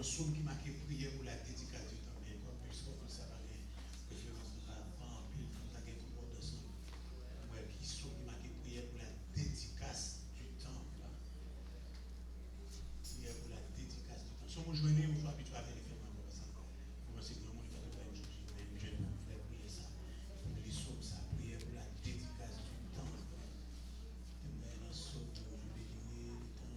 Somme qui m'a prié pour la dédicace du temps, mais comme plus qu'on ça va les références de la femme, puis tout ça qui est tout le monde ensemble. Ouais, qui somme qui m'a prié pour la dédicace du temps. Prière pour la dédicace du temps. Si on joue on soit habitué à faire les films comme ça. Pour c'est que le monde va faire une chose, je vais prier ça. Pour les sommes, ça, prière pour la dédicace du temps. Mais dans ce somme, je vais bénir le temps.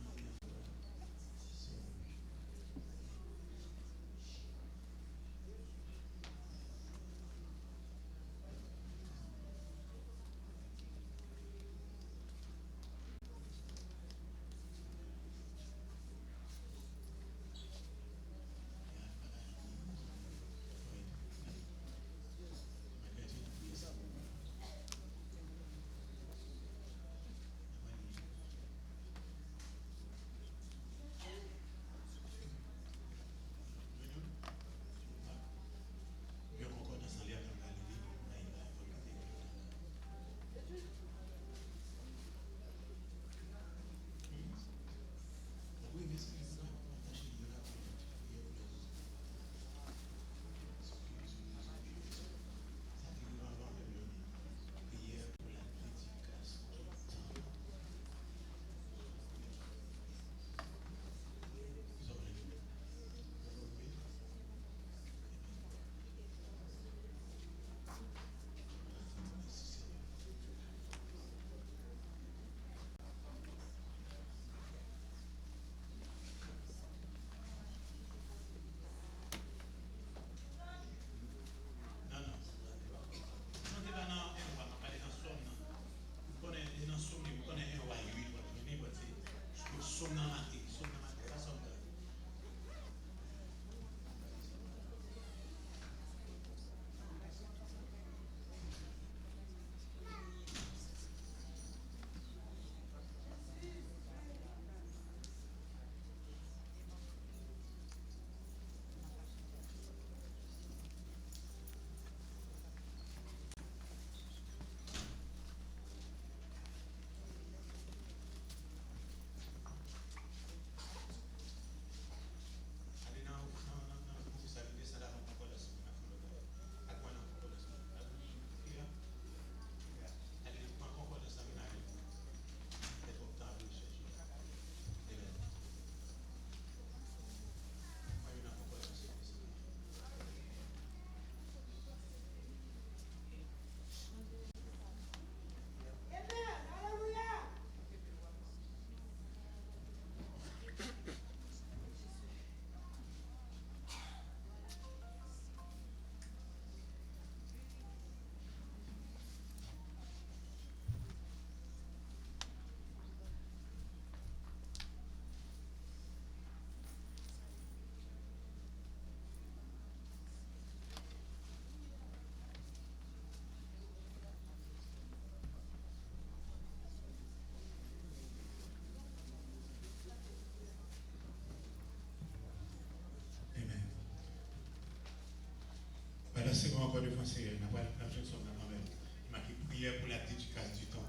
c'est bon encore de français. On n'a pas la chanson de ma mère. Il m'a dit prière pour la dédicace du temps.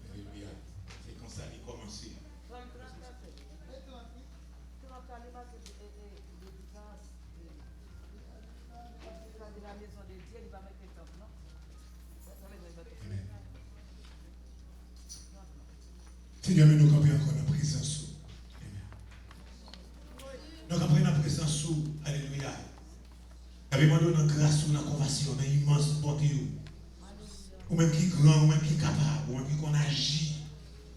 Alléluia. C'est comme ça qu'il a commencé. Amen. Seigneur, mais nous camper encore dans la présence. Amen. Donc après la présence, alléluia. Avec moi, dans grâce, dans la compassion, dans l'immense bonté. Ou même qui est grand, ou même qui est capable, ou même qui qu'on agit,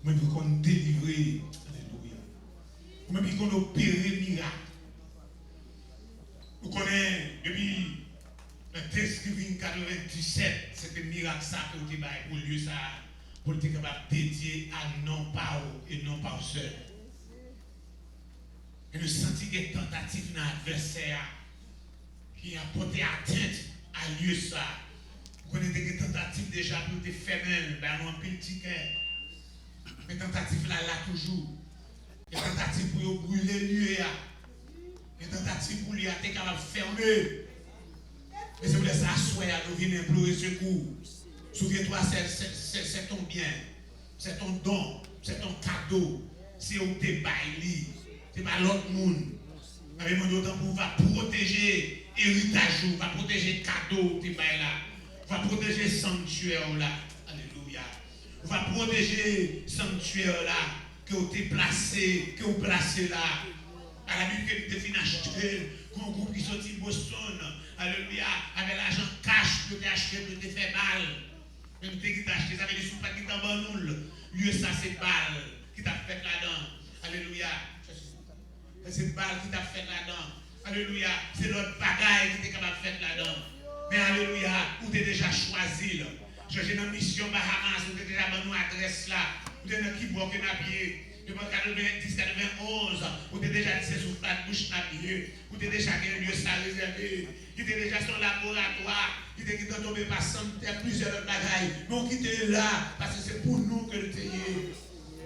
ou même qui qu'on délivre. Alléluia. Ou même qui qu'on opère miracle. Vous connaissez, depuis le Thanksgiving 97, c'était un miracle ça que vous avez pour lieu ça, pour être capable de dédier à non pas et non pas seul. Et nous sentons que tentative dans l'adversaire qui a porté atteinte à lieu ça. Vous connaissez des tentatives déjà pour te faire même, ben nous un petit ticket. Mais tentatives là toujours. Les tentatives pour brûler le lieu. Les tentatives pour lui être capable de fermer. Mais c'est pour ça que nous venons implorer secours. Souviens-toi, c'est ton bien, c'est ton don, c'est ton cadeau. C'est où tu es bailli, c'est pas l'autre monde. Avec mon autant pour va protéger héritage, va protéger cadeau tu es là, va protéger sanctuaire là. Alléluia. Va protéger sanctuaire là que tu es placé, que vous placez là. À la minute que tu fini acheter, un groupe qui sortit de Boston, alléluia, avec l'argent cash que tu as acheté, que tu fait balle. Même tu as acheté, ça veut dire que tu n'as pas dit en banoul. Lieu ça, c'est balle qui t'a fait là-dedans. Alléluia. C'est balle qui t'a fait là-dedans. Alléluia. C'est l'autre bagaille qui t'es capable de faire là-dedans. Mais alléluia, où tu es déjà choisi. J'ai une mission Bahamas, où tu es déjà dans une adresse là. Où tu es dans qui boit que nabier. Depuis 90, 91, où tu es déjà dit c'est sous la bouche nabier. Où tu es déjà un lieu ça réservé. Qui était déjà son laboratoire. Qui était tombé par centaines, plusieurs bagailles. Mais on quitte là, parce que c'est pour nous que nous sommes.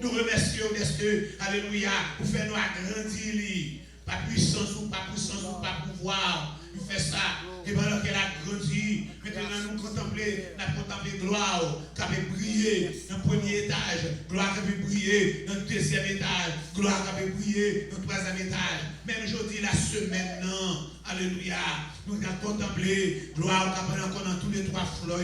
Nous remercions parce que, alléluia, vous faites nous agrandir. Pas puissance ou pas puissance ou pas pouvoir. Nous faisons ça. Et pendant qu'elle a grandi, maintenant nous contempler gloire qui avait brillé dans le premier étage, gloire qui avait brillé dans le deuxième étage, gloire qui avait brillé dans le troisième étage. Même aujourd'hui, la semaine, non. Alléluia. Nous avons contemplé gloire qui avait encore dans tous les trois fleurs.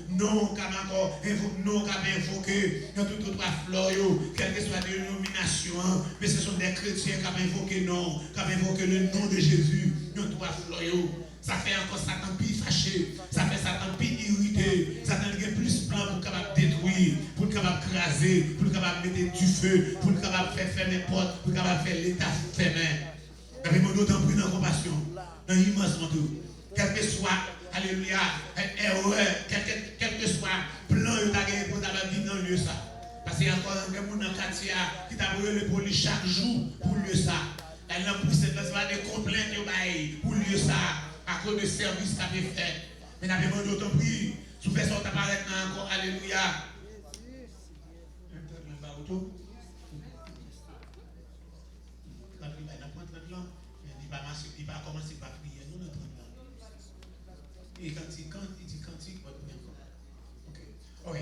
Non, qui a encore invoqué dans tous les trois fleurs, quelle que soit dénomination. Mais ce sont des chrétiens qui ont invoqué non, qui ont invoqué le nom de Jésus dans trois fleurs. Ça fait encore Satan plus fâché, ça fait Satan plus irrité, Satan a plus plan pour capable détruire, pour capable craser, pour capable mettre du feu, pour capable faire fermer porte, pour capable faire l'état fermé. Avec mon d'autant plus dans compassion, dans l'immense monde, quel que soit, alléluia, erreur, quel que soit plan que tu as gagné pour vivre dans le lieu ça. Parce qu'il y a encore des gens dans le quartier qui t'a brûlé le police chaque jour pour le lieu ça. La langue pour cette place, des complaintes pour le lieu ça. À cause de service que tu as fait. Mais nous avons d'autant plus. Si vous faites ça, tu apparaît encore. Alléluia. Il va commencer par prier. Nous, notre et quand il dit cantique, votre bien encore. Ok. Ok.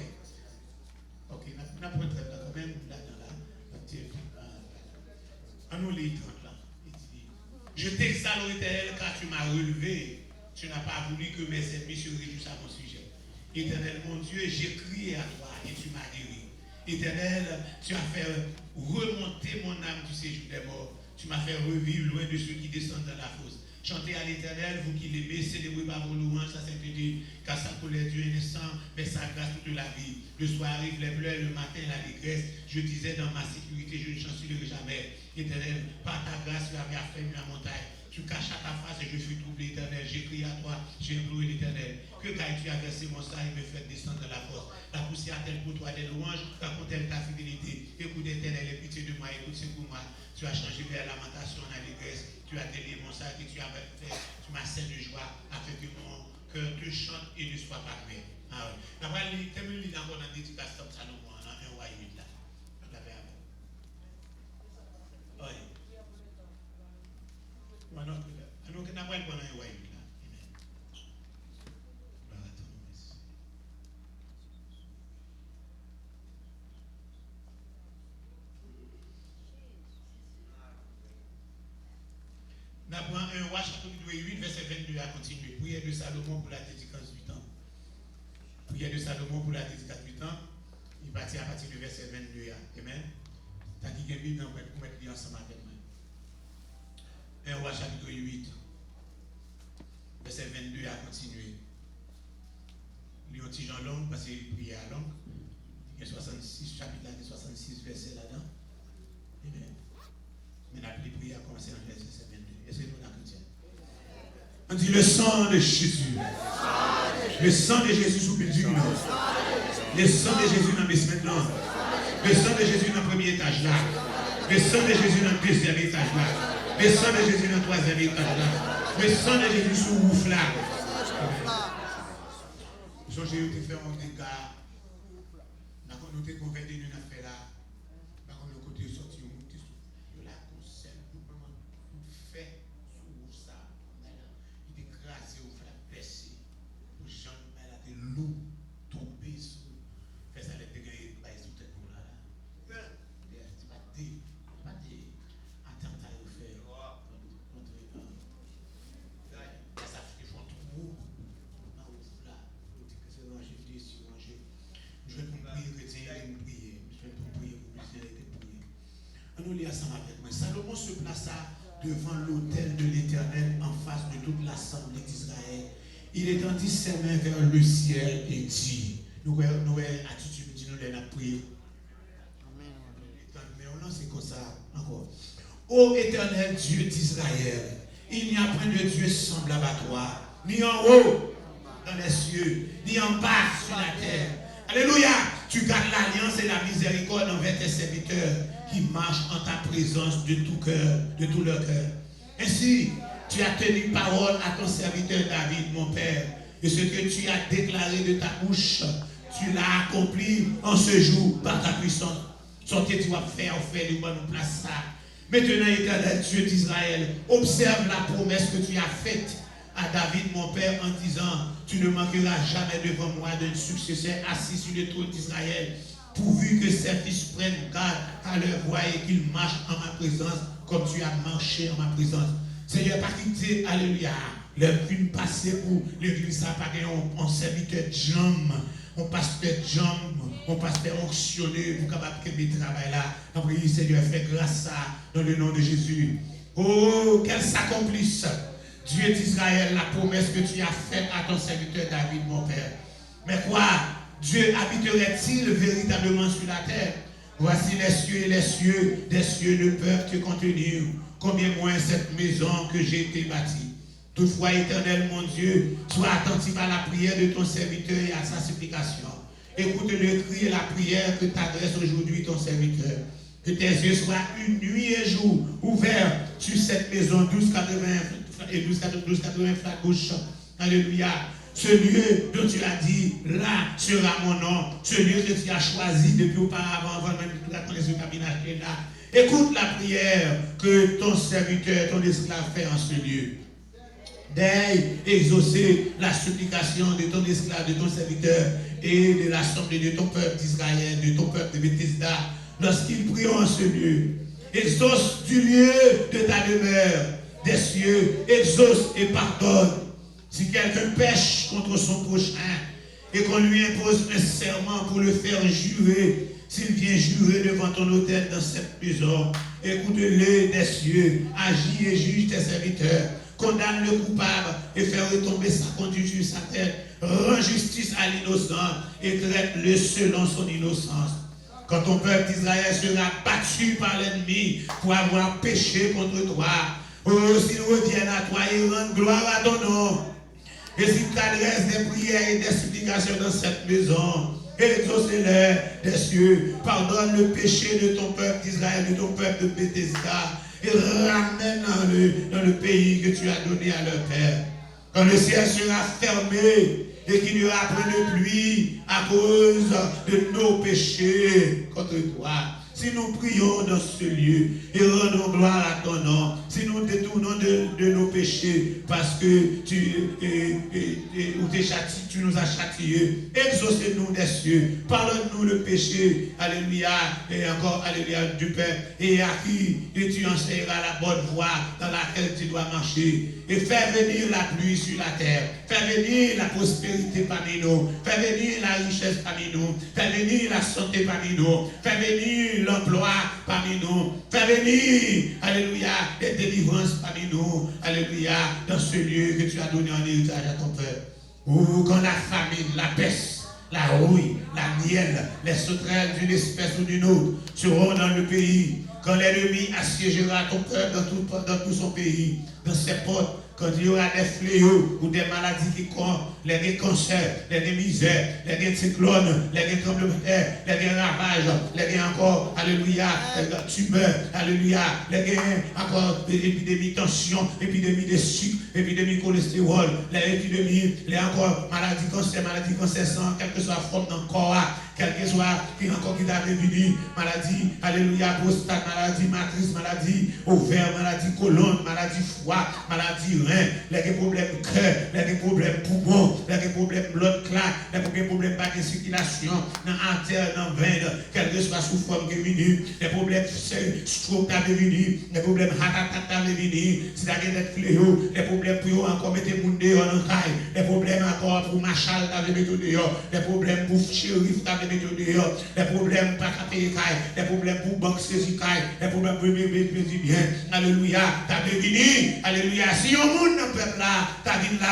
Ok. Nous avons un traitement quand même là. On nous lit 30 là. Je t'exalte, Éternel, car tu m'as relevé. Tu n'as pas voulu que mes ennemis se réjouissent à mon sujet. Éternel, mon Dieu, j'ai crié à toi et tu m'as guéri. Éternel, tu as fait remonter mon âme du séjour des morts. Tu m'as fait revivre loin de ceux qui descendent dans la fosse. Chantez à l'Éternel, vous qui l'aimez, célébrez par vos louanges sa sainteté, car sa colère Dieu est naissant, mais sa grâce toute la vie. Le soir arrive les pleurs, le matin la détresse. Je disais dans ma sécurité, je ne chancellerai jamais. Éternel, par ta grâce, tu as affermi la montagne. Tu caches à ta face et je suis troublé, Éternel. J'ai crié à toi, j'ai imploré l'Éternel. Que tu as versé mon sang et me fait descendre dans la force. La poussière a-t-elle pour toi des louanges, raconte-t-elle ta fidélité. Écoute, Éternel, aie pitié de moi, écoute, c'est pour moi. Tu as changé vers lamentation en allégresse. Tu as délié mon sac et tu as fait, tu m'as saint de joie afin que mon cœur te chante et ne soit pas prêt. Ah oui. Après, il y a encore dans dédicace comme ça, nous, on a un roi 8 là. Oui. Non, que n'a pas le bon là. Nous apprenons 1 Roi chapitre 8, verset 22 à continuer. Prière de Salomon pour la dédicace du temps. Prière de Salomon pour la dédicace du temps. Il partit à partir du verset 22. Amen. Tant qu'il y a une Bible, pour mettre ensemble avec moi. 1 Roi chapitre 8, verset 22 à continuer. Lui un petit Jean long parce qu'il prie à long. Il y a 66 chapitre, 66 versets là-dedans. Amen. Mais la prière a commencé dans le verset 22. Est-ce que nous avons chrétien? On dit le sang de Jésus. Le sang de Jésus sous le Dieu. Le sang de Jésus dans le basement. Le sang de Jésus dans le premier étage là. Le sang de Jésus dans le deuxième étage là. Le sang de Jésus dans le troisième étage là. Le sang de Jésus sous le ouf là. J'ai été faire un dégât. Quand nous avons converti une affaire là, quand nous avons sorti un petit peu, la conseil pour faire sur ça. Il écrasé ou faire baisser. Pour Jean, elle a été lourd, tombé sur. Fait ça, elle a été gagnée par les autres là. C'est pas des attentats à faire contre ça fait font trop. Je vais pour prier chrétien, je vais prier. Je vais pour prier pour plusieurs et prier. On nous lit ensemble avec moi. Salomon se plaça devant l'autel de l'Éternel en face de toute l'assemblée d'Israël. Il étendit ses mains vers le ciel et dit, nous avons attitude, nous avons prié. Mais on lance comme ça encore. Ô Éternel Dieu d'Israël, il n'y a point de Dieu semblable à toi, ni en haut dans les cieux, ni en bas sur la terre. Alléluia! Tu gardes l'alliance et la miséricorde envers tes serviteurs qui marchent en ta présence de tout cœur, de tout leur cœur. Ainsi, tu as tenu parole à ton serviteur David, mon père, et ce que tu as déclaré de ta bouche, tu l'as accompli en ce jour par ta puissance. Sortez, tu vas faire nous place ça. Maintenant, Éternel Dieu d'Israël, observe la promesse que tu as faite à David, mon père, en disant, tu ne manqueras jamais devant moi d'un successeur assis sur le trône d'Israël, pourvu que ses fils prennent garde à leur voie et qu'ils marchent en ma présence, comme tu as marché en ma présence. Seigneur, pas quitter, alléluia, leur une passée pour l'église, ça pas on serviteur de jambes, on pasteur de jambes, on pasteur onctionné, pour capable de travail là. On prie, Seigneur, fais grâce à dans le nom de Jésus. Oh, qu'elle s'accomplisse. Dieu d'Israël, la promesse que tu as faite à ton serviteur David, mon père. Mais quoi? Dieu habiterait-il véritablement sur la terre? Voici les cieux et les cieux, des cieux ne peuvent te contenir. Combien moins cette maison que j'ai été bâtie. Toutefois, Éternel, mon Dieu, sois attentif à la prière de ton serviteur et à sa supplication. Écoute le cri et la prière que t'adresse aujourd'hui ton serviteur. Que tes yeux soient une nuit et jour ouverts sur cette maison 1280 et 1280 Flatbush. Alléluia. Ce lieu dont tu as dit, là sera mon nom. Ce lieu que tu as choisi depuis auparavant, avant même que tu as connaissé le cabinet là. Écoute la prière que ton serviteur, ton esclave fait en ce lieu. D'aille exaucer la supplication de ton esclave, de ton serviteur et de l'assemblée de ton peuple d'Israël, de ton peuple de Bethesda, lorsqu'ils prient en ce lieu. Exauce du lieu de ta demeure des cieux, exauce et pardonne. Si quelqu'un pêche contre son prochain et qu'on lui impose un serment pour le faire jurer, s'il vient jurer devant ton autel dans cette maison, écoute-le des cieux, agis et juge tes serviteurs, condamne le coupable et fais retomber sa conduite sur sa tête, rends justice à l'innocent et traite-le selon son innocence. Quand ton peuple d'Israël sera battu par l'ennemi pour avoir péché contre toi, oh, s'il revient à toi et rend gloire à ton nom, et s'il t'adresse des prières et des supplications dans cette maison, exauce-les des cieux, pardonne le péché de ton peuple d'Israël, de ton peuple de Bethesda, et ramène-le dans le pays que tu as donné à leur père. Quand le ciel sera fermé et qu'il n'y aura point de pluie à cause de nos péchés contre toi, si nous prions dans ce lieu et rendons gloire à ton nom, si nous détournons de nos péchés, parce que tu nous as châtiés, exaucez-nous des cieux, pardonne-nous le péché, alléluia, et encore, alléluia, du Père, et à qui tu enseigneras la bonne voie dans laquelle tu dois marcher, et fais venir la pluie sur la terre, fais venir la prospérité parmi nous, fais venir la richesse parmi nous, fais venir la santé parmi nous, fais venir l'emploi parmi nous, fais venir, alléluia, des délivrances parmi nous, alléluia, dans ce lieu que tu as donné en héritage à ton peuple. Où quand la famine, la peste, la rouille, la miel, les sauterelles d'une espèce ou d'une autre seront dans le pays, quand l'ennemi assiégera ton peuple dans tout son pays, dans ses portes, quand il y aura des fléaux ou des maladies qui comptent, les cancers, les misères, les cyclones, les tremblements de terre, les ravages, les encore, alléluia, les tumeurs, alléluia, les encore épidémies de tension, épidémies de sucre, épidémies de cholestérol, les épidémies, les encore maladies cancer sang, quelle que soit la forme d'un corps, quel que soit qui encore qui t'a venu, maladie, alléluia, prostate, maladie matrice, maladie ovaire, maladie colonne, maladie foie, maladie rein, les problèmes cœur, les problèmes poumon, les problèmes blood clot, les problèmes de circulation, dans l'artère, dans la veine, quelle que soit sous forme qui est venue, les problèmes stroke qui est venu, les problèmes heart attack qui est venu, si tu as des fléaux, les problèmes pour encore mettre les gens dehors dans le caille, les problèmes encore pour Machal qui avait mis dehors, les problèmes pour Shérif qui avait mis dehors, les problèmes pour payer caille, les problèmes pour banque saisie caille, les problèmes pour bien, alléluia, tu as venu, alléluia, si on monde dans le peuple là, tu as dit là,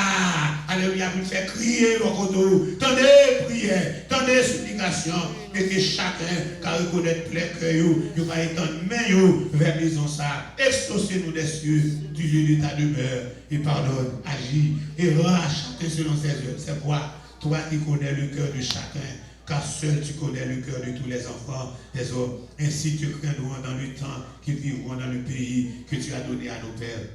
alléluia, pour faire crier au côté, tendez prière, tendez supplication, et que chacun, car reconnaître plein cœur, il va étendre main vers maison ça, exaucez-nous des cieux, du lieu de ta demeure, et pardonne, agis, et rends à chacun selon ses œuvres. C'est quoi? Toi qui connais le cœur de chacun, car seul tu connais le cœur de tous les enfants des hommes. Ainsi tu craindras dans le temps qu'ils vivront dans le pays que tu as donné à nos pères.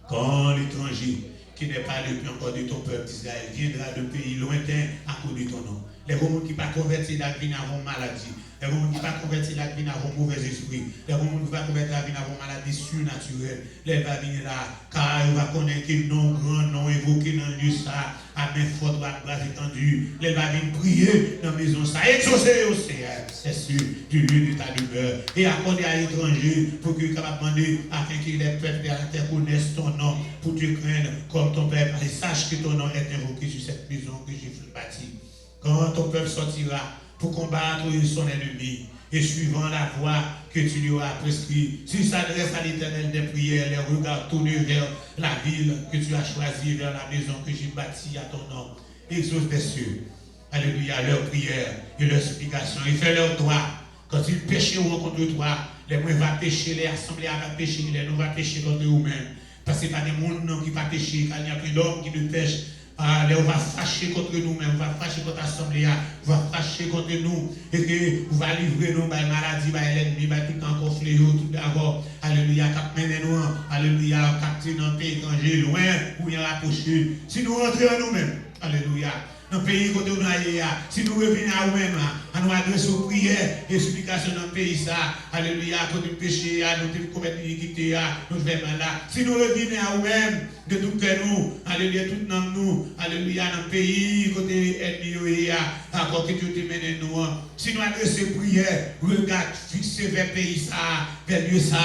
Quand l'étranger, qui n'est pas le plus encore de ton peuple d'Israël, viendra de pays lointain à cause de ton nom. Les gens qui ne sont pas convertis la vie n'auront maladie. Les gens qui ne sont pas convertis la vie n'auront mauvais esprit. Les gens qui ne sont pas convertis la vie n'auront maladie surnaturelle. Les va venir là, car il va connaître que non grand, non évoqué dans le lieu ça, à main forte, à bras étendus. Les va venir prier dans la maison ça, exaucer au Seigneur, c'est sûr, du lieu de ta demeure. Et accorder à l'étranger pour qu'il capable demander afin que les peuples de la terre connaissent ton nom, pour te craindre comme ton père, et sache que ton nom est invoqué sur cette maison que j'ai bâtie. Quand ton peuple sortira pour combattre son ennemi et suivant la voie que tu lui auras prescrite, s'il s'adresse à l'Éternel des prières, les regards tournés vers la ville que tu as choisie, vers la maison que j'ai bâtie à ton nom, exauce des cieux, alléluia, leurs prières et leurs supplications, et fais leur droit. Quand ils pécheront contre toi, les moins vont pécher, les assemblées vont pécher, les nous vont pécher contre eux-mêmes. Parce que ce n'est pas des gens qui ne vont pécher, car il n'y a plus d'hommes qui ne pêchent. On va fâcher contre nous-mêmes, on va fâcher contre l'Assemblée, on va fâcher contre nous, et que on va livrer nous par maladie, par l'ennemi, par tout encore fléau, tout d'abord. Alléluia, cap mener nous, alléluia, capter dans le pays étranger, loin, où il y a rapproché. Si nous rentrons en nous-mêmes, alléluia. Dans le pays côté où nous allons, si nous revenons à nous-mêmes, à nous adresser aux prières et supplications dans le pays, ça, alléluia, côté péché, à nous commettre l'iniquité, nous faisons là. Si nous revenons à nous-mêmes, de tout cœur nous, alléluia, tout dans nous, alléluia, dans le pays, côté ennemi, encore que Dieu te mène nous. Si nous adressons prières, regarde, fixez vers le pays, ça, vers le lieu, ça,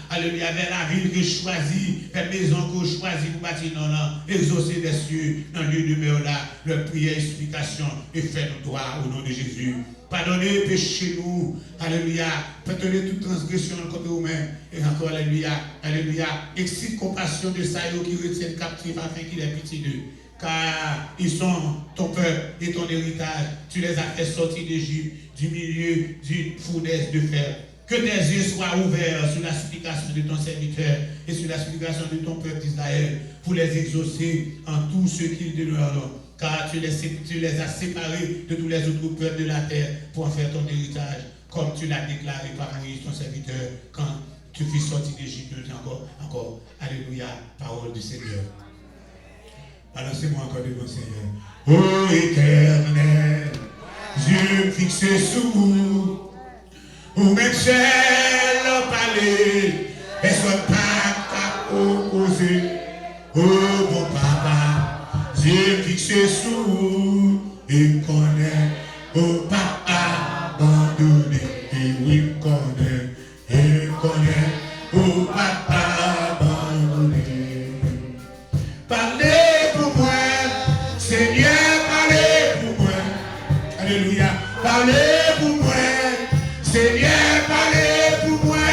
alléluia, vers la ville que je choisis, vers la maison que je choisis pour bâtir dans là, exaucer des cieux, dans le lieu de demeure là, leur prière, explication, et fais-nous droit au nom de Jésus. Pardonnez péché nous, alléluia, pardonnez toute transgression contre vous-même, et encore, alléluia, alléluia, excite compassion de ça qui retiennent captifs afin qu'il ait pitié d'eux. Car ils sont ton peuple et ton héritage. Tu les as fait sortir d'Égypte, du milieu d'une fournaise de fer. Que tes yeux soient ouverts sur la supplication de ton serviteur et sur la supplication de ton peuple d'Israël pour les exaucer en tout ce qu'ils demeurent. Car tu les as séparés de tous les autres peuples de la terre pour en faire ton héritage, comme tu l'as déclaré par Moïse, ton serviteur, quand tu fis sortir d'Égypte. Encore, alléluia, parole du Seigneur. Balancez-moi encore devant le Seigneur. Ô Éternel, Dieu fixé sous vous, ou même seul au palais, et soit pas Oh mon papa, j'ai fixé sous et connaît. Oh papa, abandonné, et oui connaît, et connaît. Oh papa, abandonné. Parlez pour moi, Seigneur, parlez pour moi. Alléluia. Parlez pour moi, Seigneur, parlez pour moi.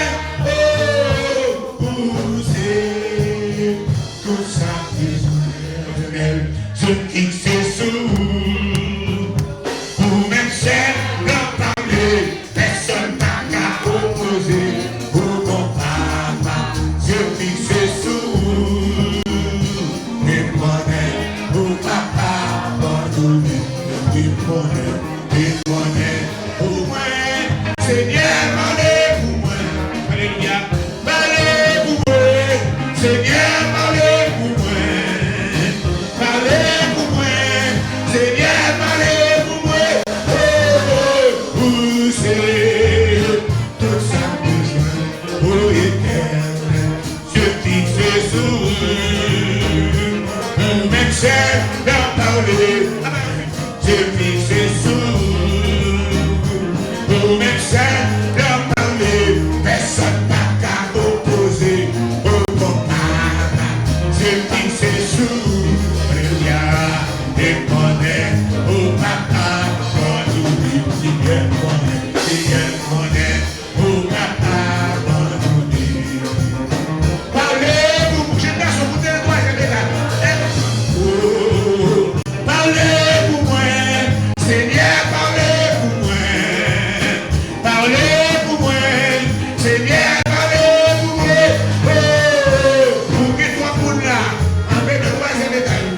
Oh, c'est tout ça besoin. Je fixe sous. Pour même cher d'en parler, personne n'a qu'à opposer. Oh mon papa, je fixe sous. Et connaît, oh papa, abandonné, et connaît, oh moi, Seigneur, parlez pour moi. Alléluia, parlez pour moi, Seigneur, parlez pour moi. Parlez pour moi, Seigneur, parlez pour moi. Oh, c'est tout ça besoin. Oh, éternel, je fixe sous. Même cher d'en parler, je fixe sous. Oh, même cher d'en parler, personne n'a qu'à opposer. Oh, mon papa, je fixe sous. Et connaît, oh papa, quand j'oublie, si elle connaît, oh papa, quand j'oublie. Parlez-vous, j'ai pas son bouteille de toi, j'ai là. Oh, parlez pour moi, Seigneur, parlez pour moi. Parlez pour moi, Seigneur, parlez pour moi. Oh, pour que toi pour là, avec le troisième étage.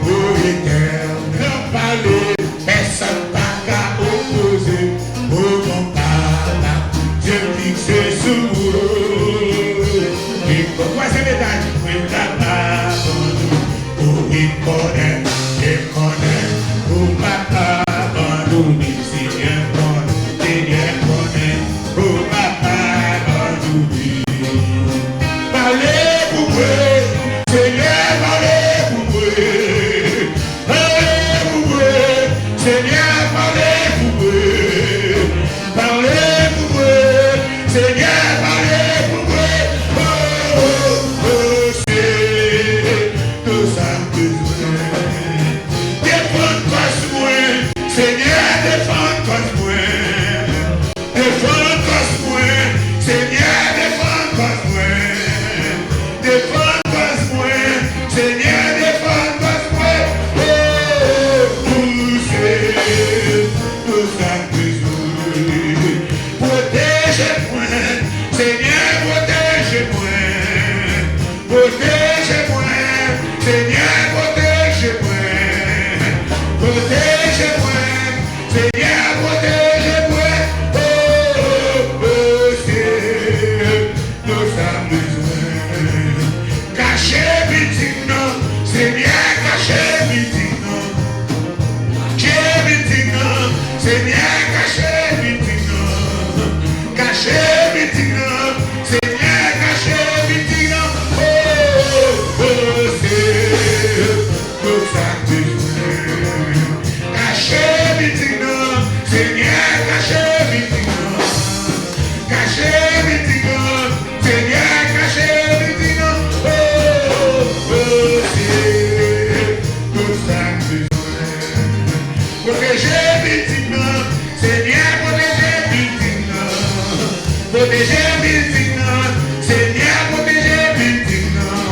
Oh, éternel, parlez, personne n'a qu'à opposer. Oh, mon papa, je fixe sous. Et pourquoi c'est l'étage? Oui, papa, oh, il connaît, oh, papa, abandonné, Seigneur connaît, oh, papa, abandonné. Parlez pour moi, Seigneur, parlez pour moi. Parlez pour moi, Seigneur, parlez pour moi. Parlez pour moi, Seigneur, parlez pour moi. Oh, c'est tout ça besoin. Défendre cause moi, Seigneur, défendre cause moi. Défendre cause moi, Seigneur, défendre cause moi. Défendre cause moi, Seigneur, défendre cause moi. Oh, c'est tout ça besoin. Protégez-moi, Seigneur, protégez-moi. Protégez-moi, Seigneur, protégez-moi. Protégez-moi, Seigneur, protégez-moi. Oh, c'est tout ça besoin. Cachez meeting, non, Seigneur, cachez meeting, non. Cachez meeting, non, Seigneur, cachez meeting, non. Cachez meeting, non, Seigneur, cachez meeting, non. Oh, c'est tout ça besoin. Cachez meeting, non, Seigneur, cachez meeting, non. Cachez meeting, non, Seigneur, cachez meeting, non. Oh, c'est tout ça besoin. Protégez meeting, non, Seigneur, protégez meeting, non. Protégez meeting, non, Seigneur, protégez meeting, non.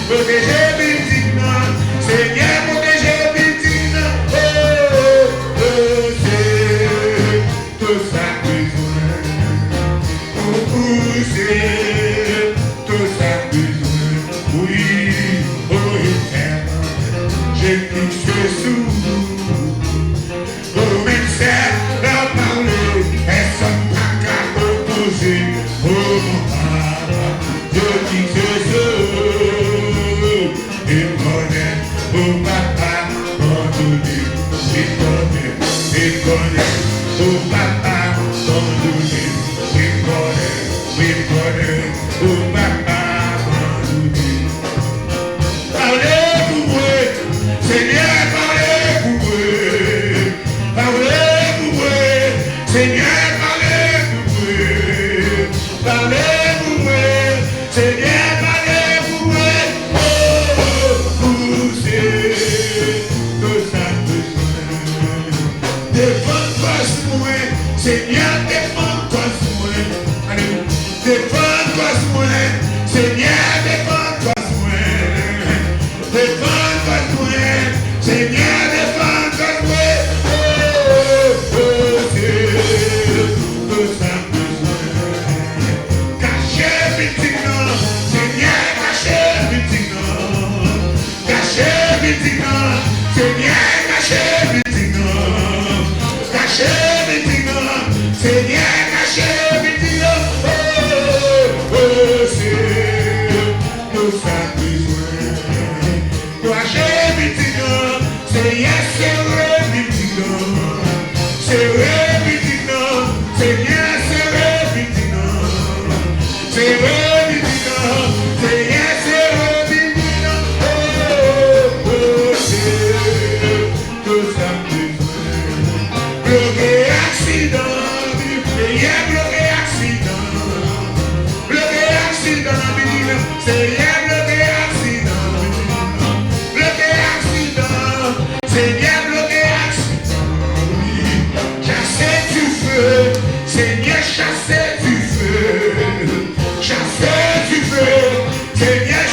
Protégez meeting, non, Seigneur, protégez meeting, non. Oh, c'est tout ça besoin. Oh, c'est tout ça besoin. Oui, oh, éternel, j'ai fixe sous. Oh, même c'est d'en parler, personne n'a qu'à opposer. Oh, mon papa, je fixe sous.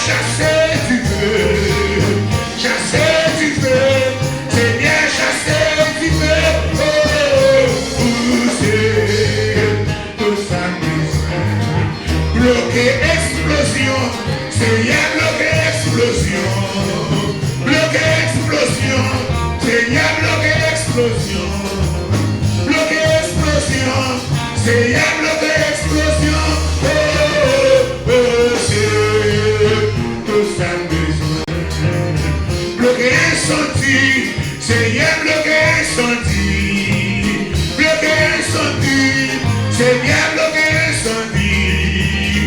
chasser du feu, chasser du feu, Seigneur, chasser du feu, pousser tout ça besoin, bloquer explosion, Seigneur, bloquer explosion, bloquer explosion, Seigneur, bloquer explosion, bloquer explosion, Seigneur, bloquer explosion, bloquer incendie, Seigneur, bloquer incendie, bloquer incendie, Seigneur, bloquer incendie,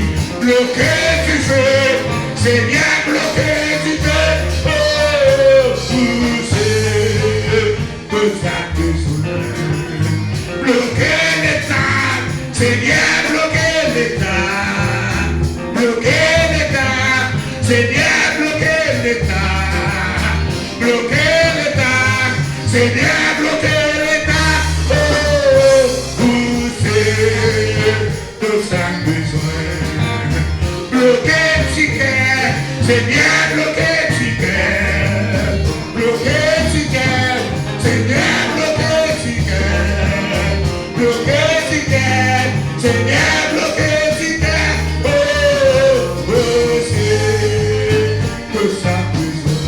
bloquer du feu, Seigneur, bloquer du feu, pousser que ça besoin, bloquer l'État, Seigneur, bloquer l'État, bloquer l'État, Seigneur, bloquer l'État. Bloquer l'État, Seigneur, bloquer l'État, pousser tout ça besoin. Bloquer le ticket, Seigneur, bloquer le ticket. Bloquer le ticket, Seigneur, bloquer le ticket. Bloquer le ticket, Seigneur, bloquer le ticket. Pousser tout ça besoin.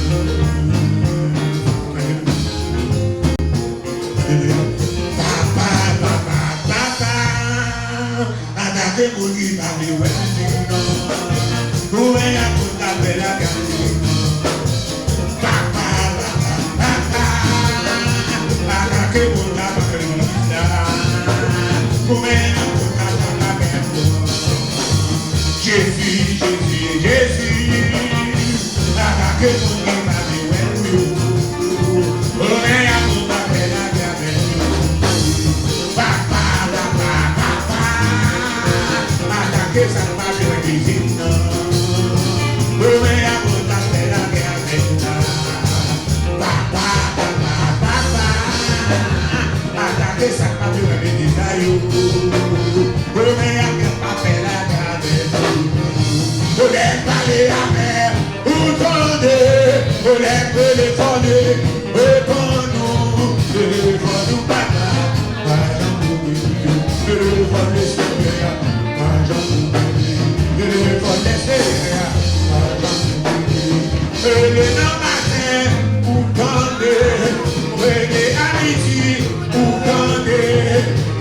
Attaquez pour lui parler, ouais, non. Où est la faute à faire la garde? Papa, attaquez pour la parler, où est la faute à faire la garde? Jésus, Jésus, Jésus, attaquez pour lui parler, ouais, non. Où est la faute à faire la garde? Papa, que ça va bien cuisine. Oui, mais à vous taper la guerre maintenant. Papa, attaquer ça va bien cuisine. Oui, mais à vous taper la guerre maintenant. Vous les parler à mer, vous tendez, vous les téléphoner, téléphone-nous, papa. Téléphone les Seigneur. Le matin, ou tendez, prenez amitié, ou tendez,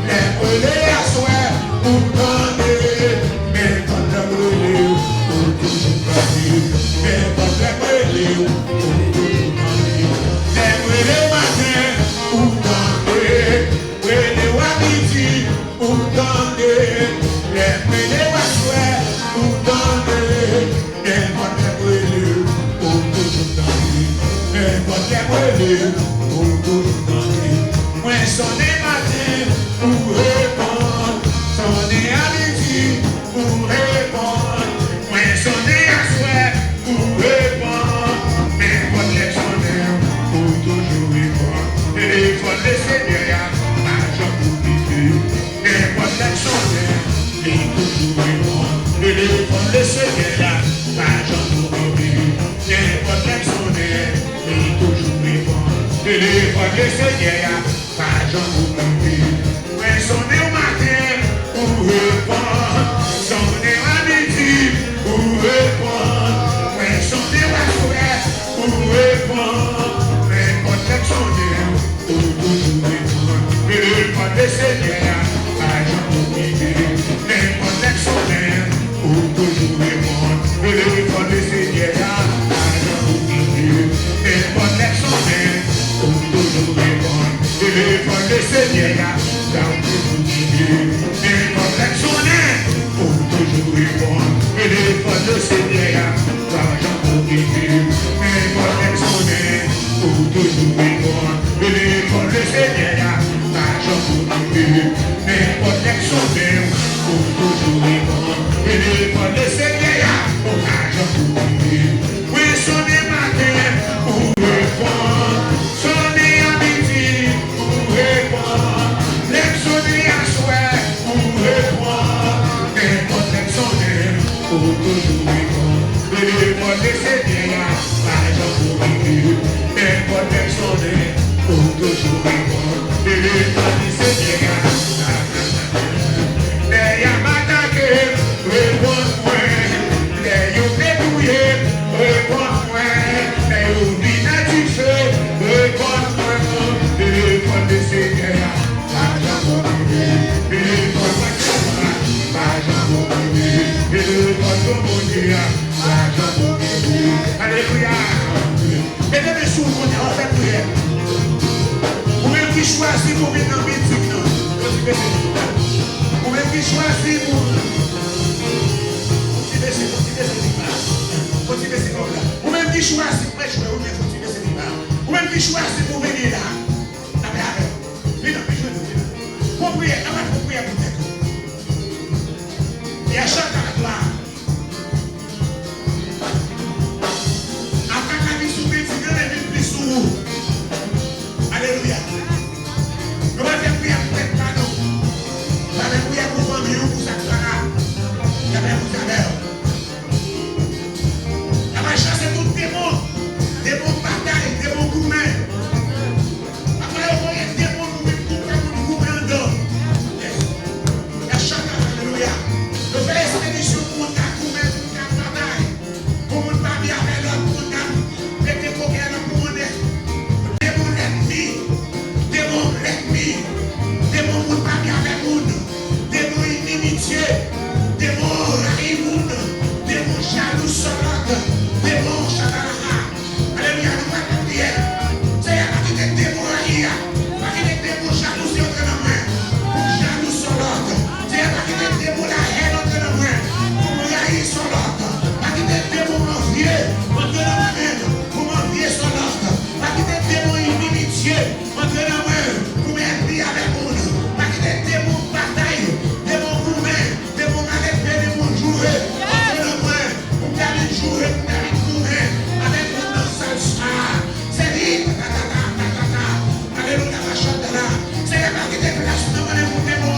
les prenez à soir, ou tendez, mais quand le brûlez, ou toujours partir, mais quand le brûlez, ou toujours partir, les prenez matin, ou tendez, prenez amitié, ou tendez, les prenez à soir, ou tendez, mais quand le brûlez, moi sonner matin pour répondre, sonner à midi pour répondre, moi sonner à soir pour répondre, mais quand les sonner pour toujours répondre, téléphone les Seigneur, l'argent pour vivre, mais quand les sonner, les toujours répondre, téléphone les Seigneur, l'argent pour vivre, mais quand les sonner, toujours répondre, téléphone le Seigneur, pas j'en oublie. Mais sonner au matin pour répondre, sonner à midi pour répondre, mais sonner à soir pour répondre, mais quand elle sonner, pour toujours répondre, téléphone le Seigneur, pas j'en oublie. Mais quand elle sonner, pour toujours répondre, téléphone le Seigneur, pas j'en oublie. Et pour les sonner, pour toujours répondre, téléphone le Seigneur. N'importe Seigneur, pas j'en mourir. N'importe personne, pour toujours vivre. N'importe Seigneur, les y'a m'attaqué, réponds-moi. Les y'a débrouillé, réponds-moi. Les y'a inattifé, réponds-moi. N'importe Seigneur, pas j'en mourir. N'importe Seigneur, pas j'en mourir. N'importe mon Dieu, pas j'en mourir. Alléluia. Mesdames et messieurs, on fait prière. Vous-même qui choisissez pour venir dans le meeting, vous-même qui choisissez pour... Continuez ces mots-là. Vous-même qui choisissez pour jouer, continuez ces mots-là. Vous-même qui choisissez pour venir là. Venez, pour prier, pour prier pour tête. Et à chaque à la gloire. Après la vie sous le meeting, elle est plus sous vous. Alléluia. Nous allons faire prier pour tête, pardon. Nous allons prier pour famille, pour sa clara. Nous allons vous faire. On va chasser tout démon, démon bataille, démon gourmet. Après, on va y être démon gourmet en dehors. Et à chaque alléluia. Nous faisons expédition pour un gourmet, pour un bataille. Pour un babi avec l'autre, pour un mettre des coquins pour un démon l'ennemi, démon pour babi avec monde, démon inimitié, démon raïmoun, démon jaloux sur l'autre. Démon, Shadaraha. Alléluia, nous allons prier. C'est la qui est démon hier. La qui est démon jalousie entre nos mains. Pour jaloux sur l'autre. C'est la qui est démon la haine entre nos mains. Pour haïr sur l'autre. La qui est démon envieux entre nos mains. Pour m'envier sur l'autre. La qui est démon inimitié entre nos mains. Pour m'envier avec nous. La qui est démon bataille. Démon gourmet. Démon malépé. Démon joué. Entre nos mains. Pour m'aller jouer. Avec mon salsa, c'est vite, alléluia, ma chandela, c'est la qui déplace dans mon démon,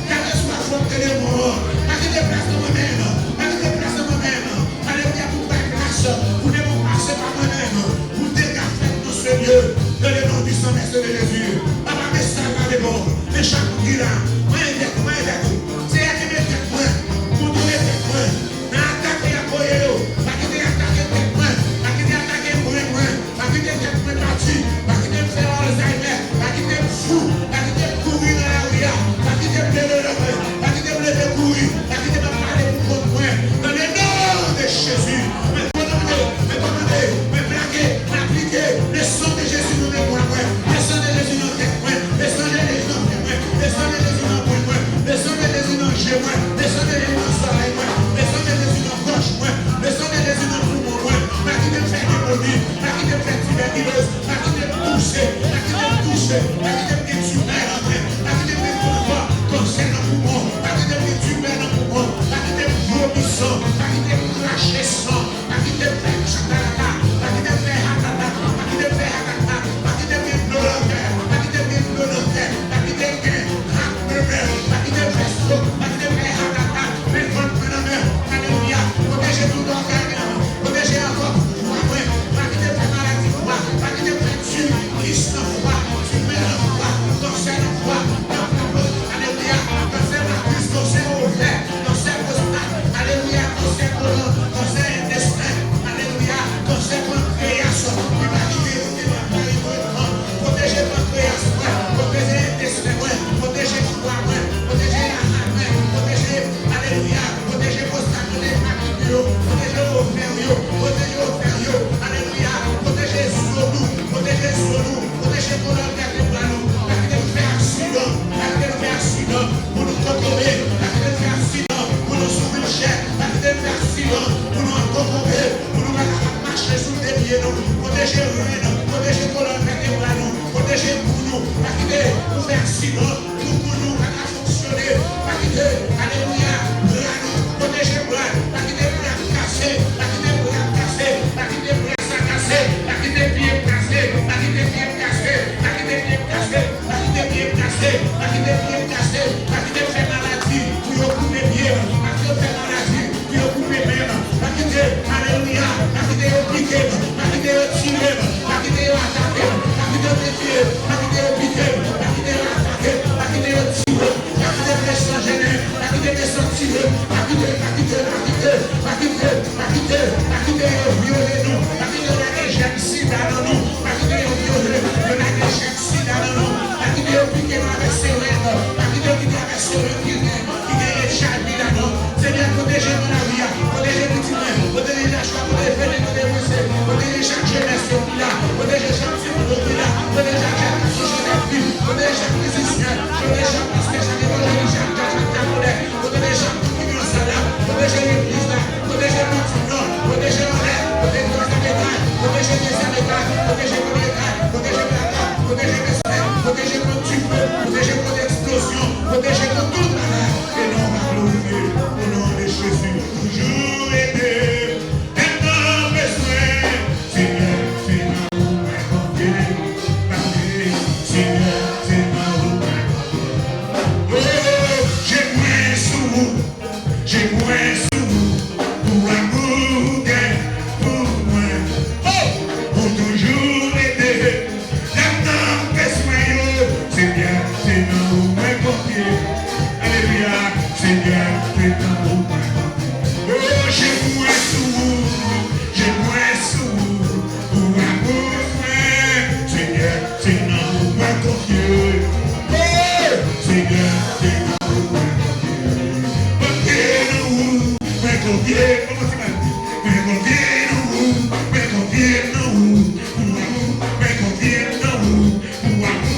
car je suis forte de démon, la qui déplace dans moi-même, la qui déplace dans moi-même, alléluia, pour faire grâce, pour démon passer par moi-même, pour dégager dans ce lieu, de le nom du Saint-Esprit de Jésus, papa, mais ça va les bons, mais chaque qui là, moi, c'est elle qui me fait moi, pour tous les faits moi, mais attaquer à Koyeo, la qui attaquer moi. Alléluia. traversée. Protégez chaque jeunesse qui est là. Protégez chaque fille qui est là. Protégez chaque jeune fille. Protégez chaque musicien. Protégez chaque musicien. Chaque évangéliste. Chaque témoin. Protégez chaque qui est là. Protégez l'église là. Protégez le monde. Protégez l'enlève. Protégez les Américains. Protégez les Américains. Protégez les Américains. Protégez les Américains. Protégez les Américains. Protégez contre du feu. Protégez contre l'explosion. Protégez contre toute malade. Et non, on va glorifier au nom de Jésus. Toujours aider. Et non, besoin. Seigneur, c'est ma roue, ma confier. Seigneur, c'est ma roue, ma confier. Oh, j'ai moins sous vous. J'ai moins sous vous. Pour amour, pour moi. Oh, pour toujours aider. Seigneur, c'est nous, mais confier. Alléluia, Seigneur, c'est nous, mais confier. Oh, j'ai moins sous vous, j'ai moins sous vous. Pour amour, Seigneur, c'est nous, mais confier. Oh, Seigneur, c'est nous, mais confier. Confiez-nous, mais confier. Comment tu m'as dit? Mais confiez-nous, mais confiez-nous. Pour amour, mais confiez-nous. Pour amour.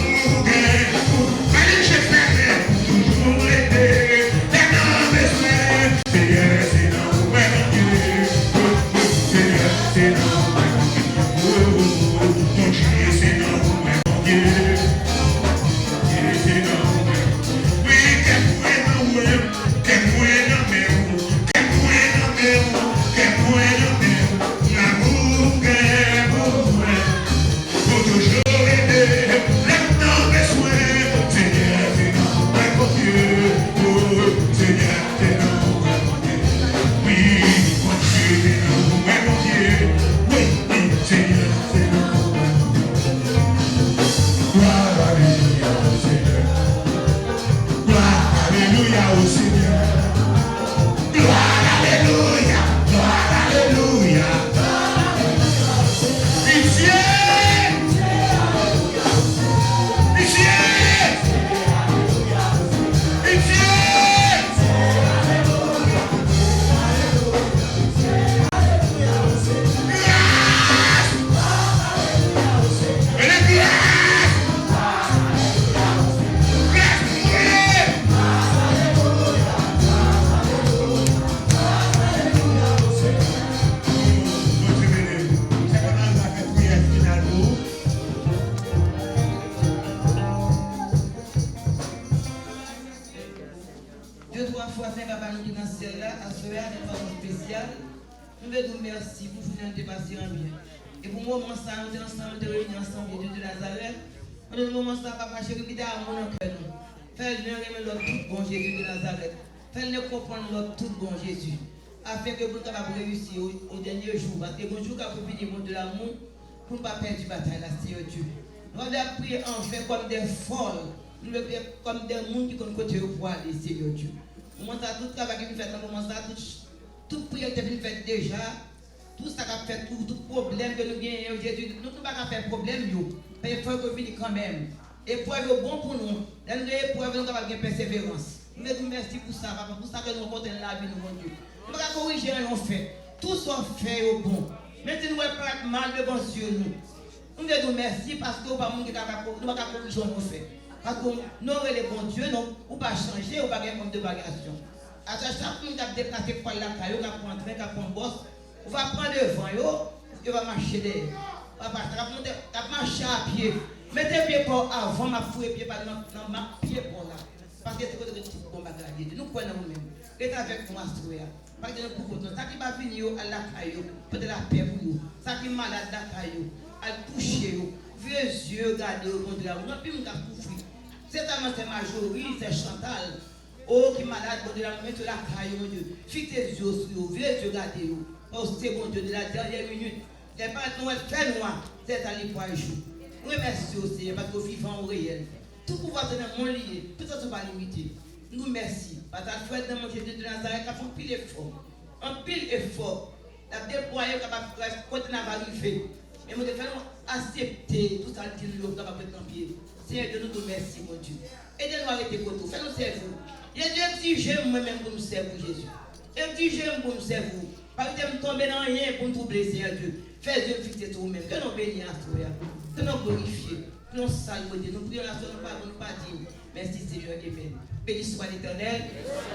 Afin que vous puissiez réussir au dernier jour. Parce que bonjour, quand vous venez de l'amour, pour ne pas perdre la bataille, là, Seigneur Dieu. Nous allons prier en fait comme des folles. Nous allons prier comme des gens qui ont côté au pouvoir, Seigneur Dieu. Nous montrons tout le travail que nous faisons, nous montrons toute prière que nous faisons déjà, tout ça qui fait, tout problème que nous gagnons, Jésus. Nous ne pouvons pas faire problème, mais il faut que nous venions quand même. Épreuve est bon pour nous. Dans nos épreuves, nous avons une persévérance. Nous vous remercions pour ça, papa, pour ça que nous rencontrons la vie, mon Dieu. Nous ne pouvons pas corriger un fait. Tout soit fait au bon. Maintenant, nous ne pouvons pas mal devant Dieu. Nous vous remercions parce que nous ne pouvons pas corriger un fait. Parce que nous avons les bons dieux, nous ne pouvons pas changer, nous ne pouvons pas comme de bagation. À chaque fois que nous avons déplacé pour la caillou, nous avons entré, nous avons boss, on va prendre devant, on va marcher derrière. On va marcher à pied. Mettez pied pour avant, ma fouille pied par dans ma pied pour là. Parce que c'est que tout bon bagage. Nous prenons nous-mêmes. Et avec moi, parce que nous pouvons. Ça qui va venir à la caillou, peut-être la paix pour nous. Ça qui est malade à la caillou, à toucher, vieux yeux, garder au monde de la route. Puis nous avons souffert. C'est Majorie, c'est Chantal. Oh, qui est malade, bon Dieu, mettre la caillou, mon Dieu. Fixez les yeux sur vous, vieux yeux, gardez vous. Oh, c'est bon Dieu, de la dernière minute. Les parents nous fait noir, c'est à l'hypoire jour. Nous remercions aussi, parce que vivant au réel. Tout pouvoir de mon lié, tout ça ne pas limité. Nous remercions. Parce que la foi de mon Jésus de Nazareth a fait un pile effort. Un pile effort. La déployer capable de continuer à arriver. Mais nous devons accepter tout ça qui nous a fait en pied. Seigneur, nous remercions, mon Dieu. Aidez-nous à arrêter pour tout. Fais-nous servir. Il y a Dieu qui j'aime moi-même pour nous servir, Jésus. Et dit j'aime pour nous servir. Parce que nous tomber dans rien pour nous troubler, Seigneur Dieu. Fais Dieu fixer toi-même. Que nous bénissons à toi. Que nous glorifions. Que nous saluons. Nous prions la soeur, nous pas dire. Merci Seigneur. Amen. Béni soit l'Éternel.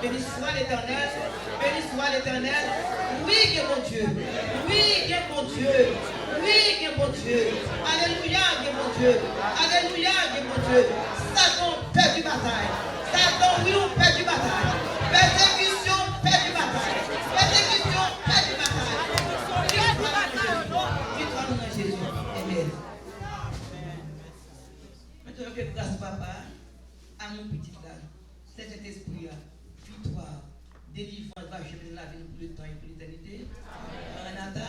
Béni soit l'Éternel. Béni soit l'Éternel. Oui, que mon Dieu. Oui, que mon Dieu. Oui, que mon Dieu. Alléluia, que mon Dieu. Alléluia, que mon Dieu. Satan perd du bataille. Satan, oui, on perd du bataille. Persécution, perd du bataille. Persécution, perd du bataille. Victoire dans Jésus. Amen. Maintenant que grâce papa à mon petit là, cet esprit victoire, délivrance va chemin la vie pour le temps et pour l'éternité. Maranatha.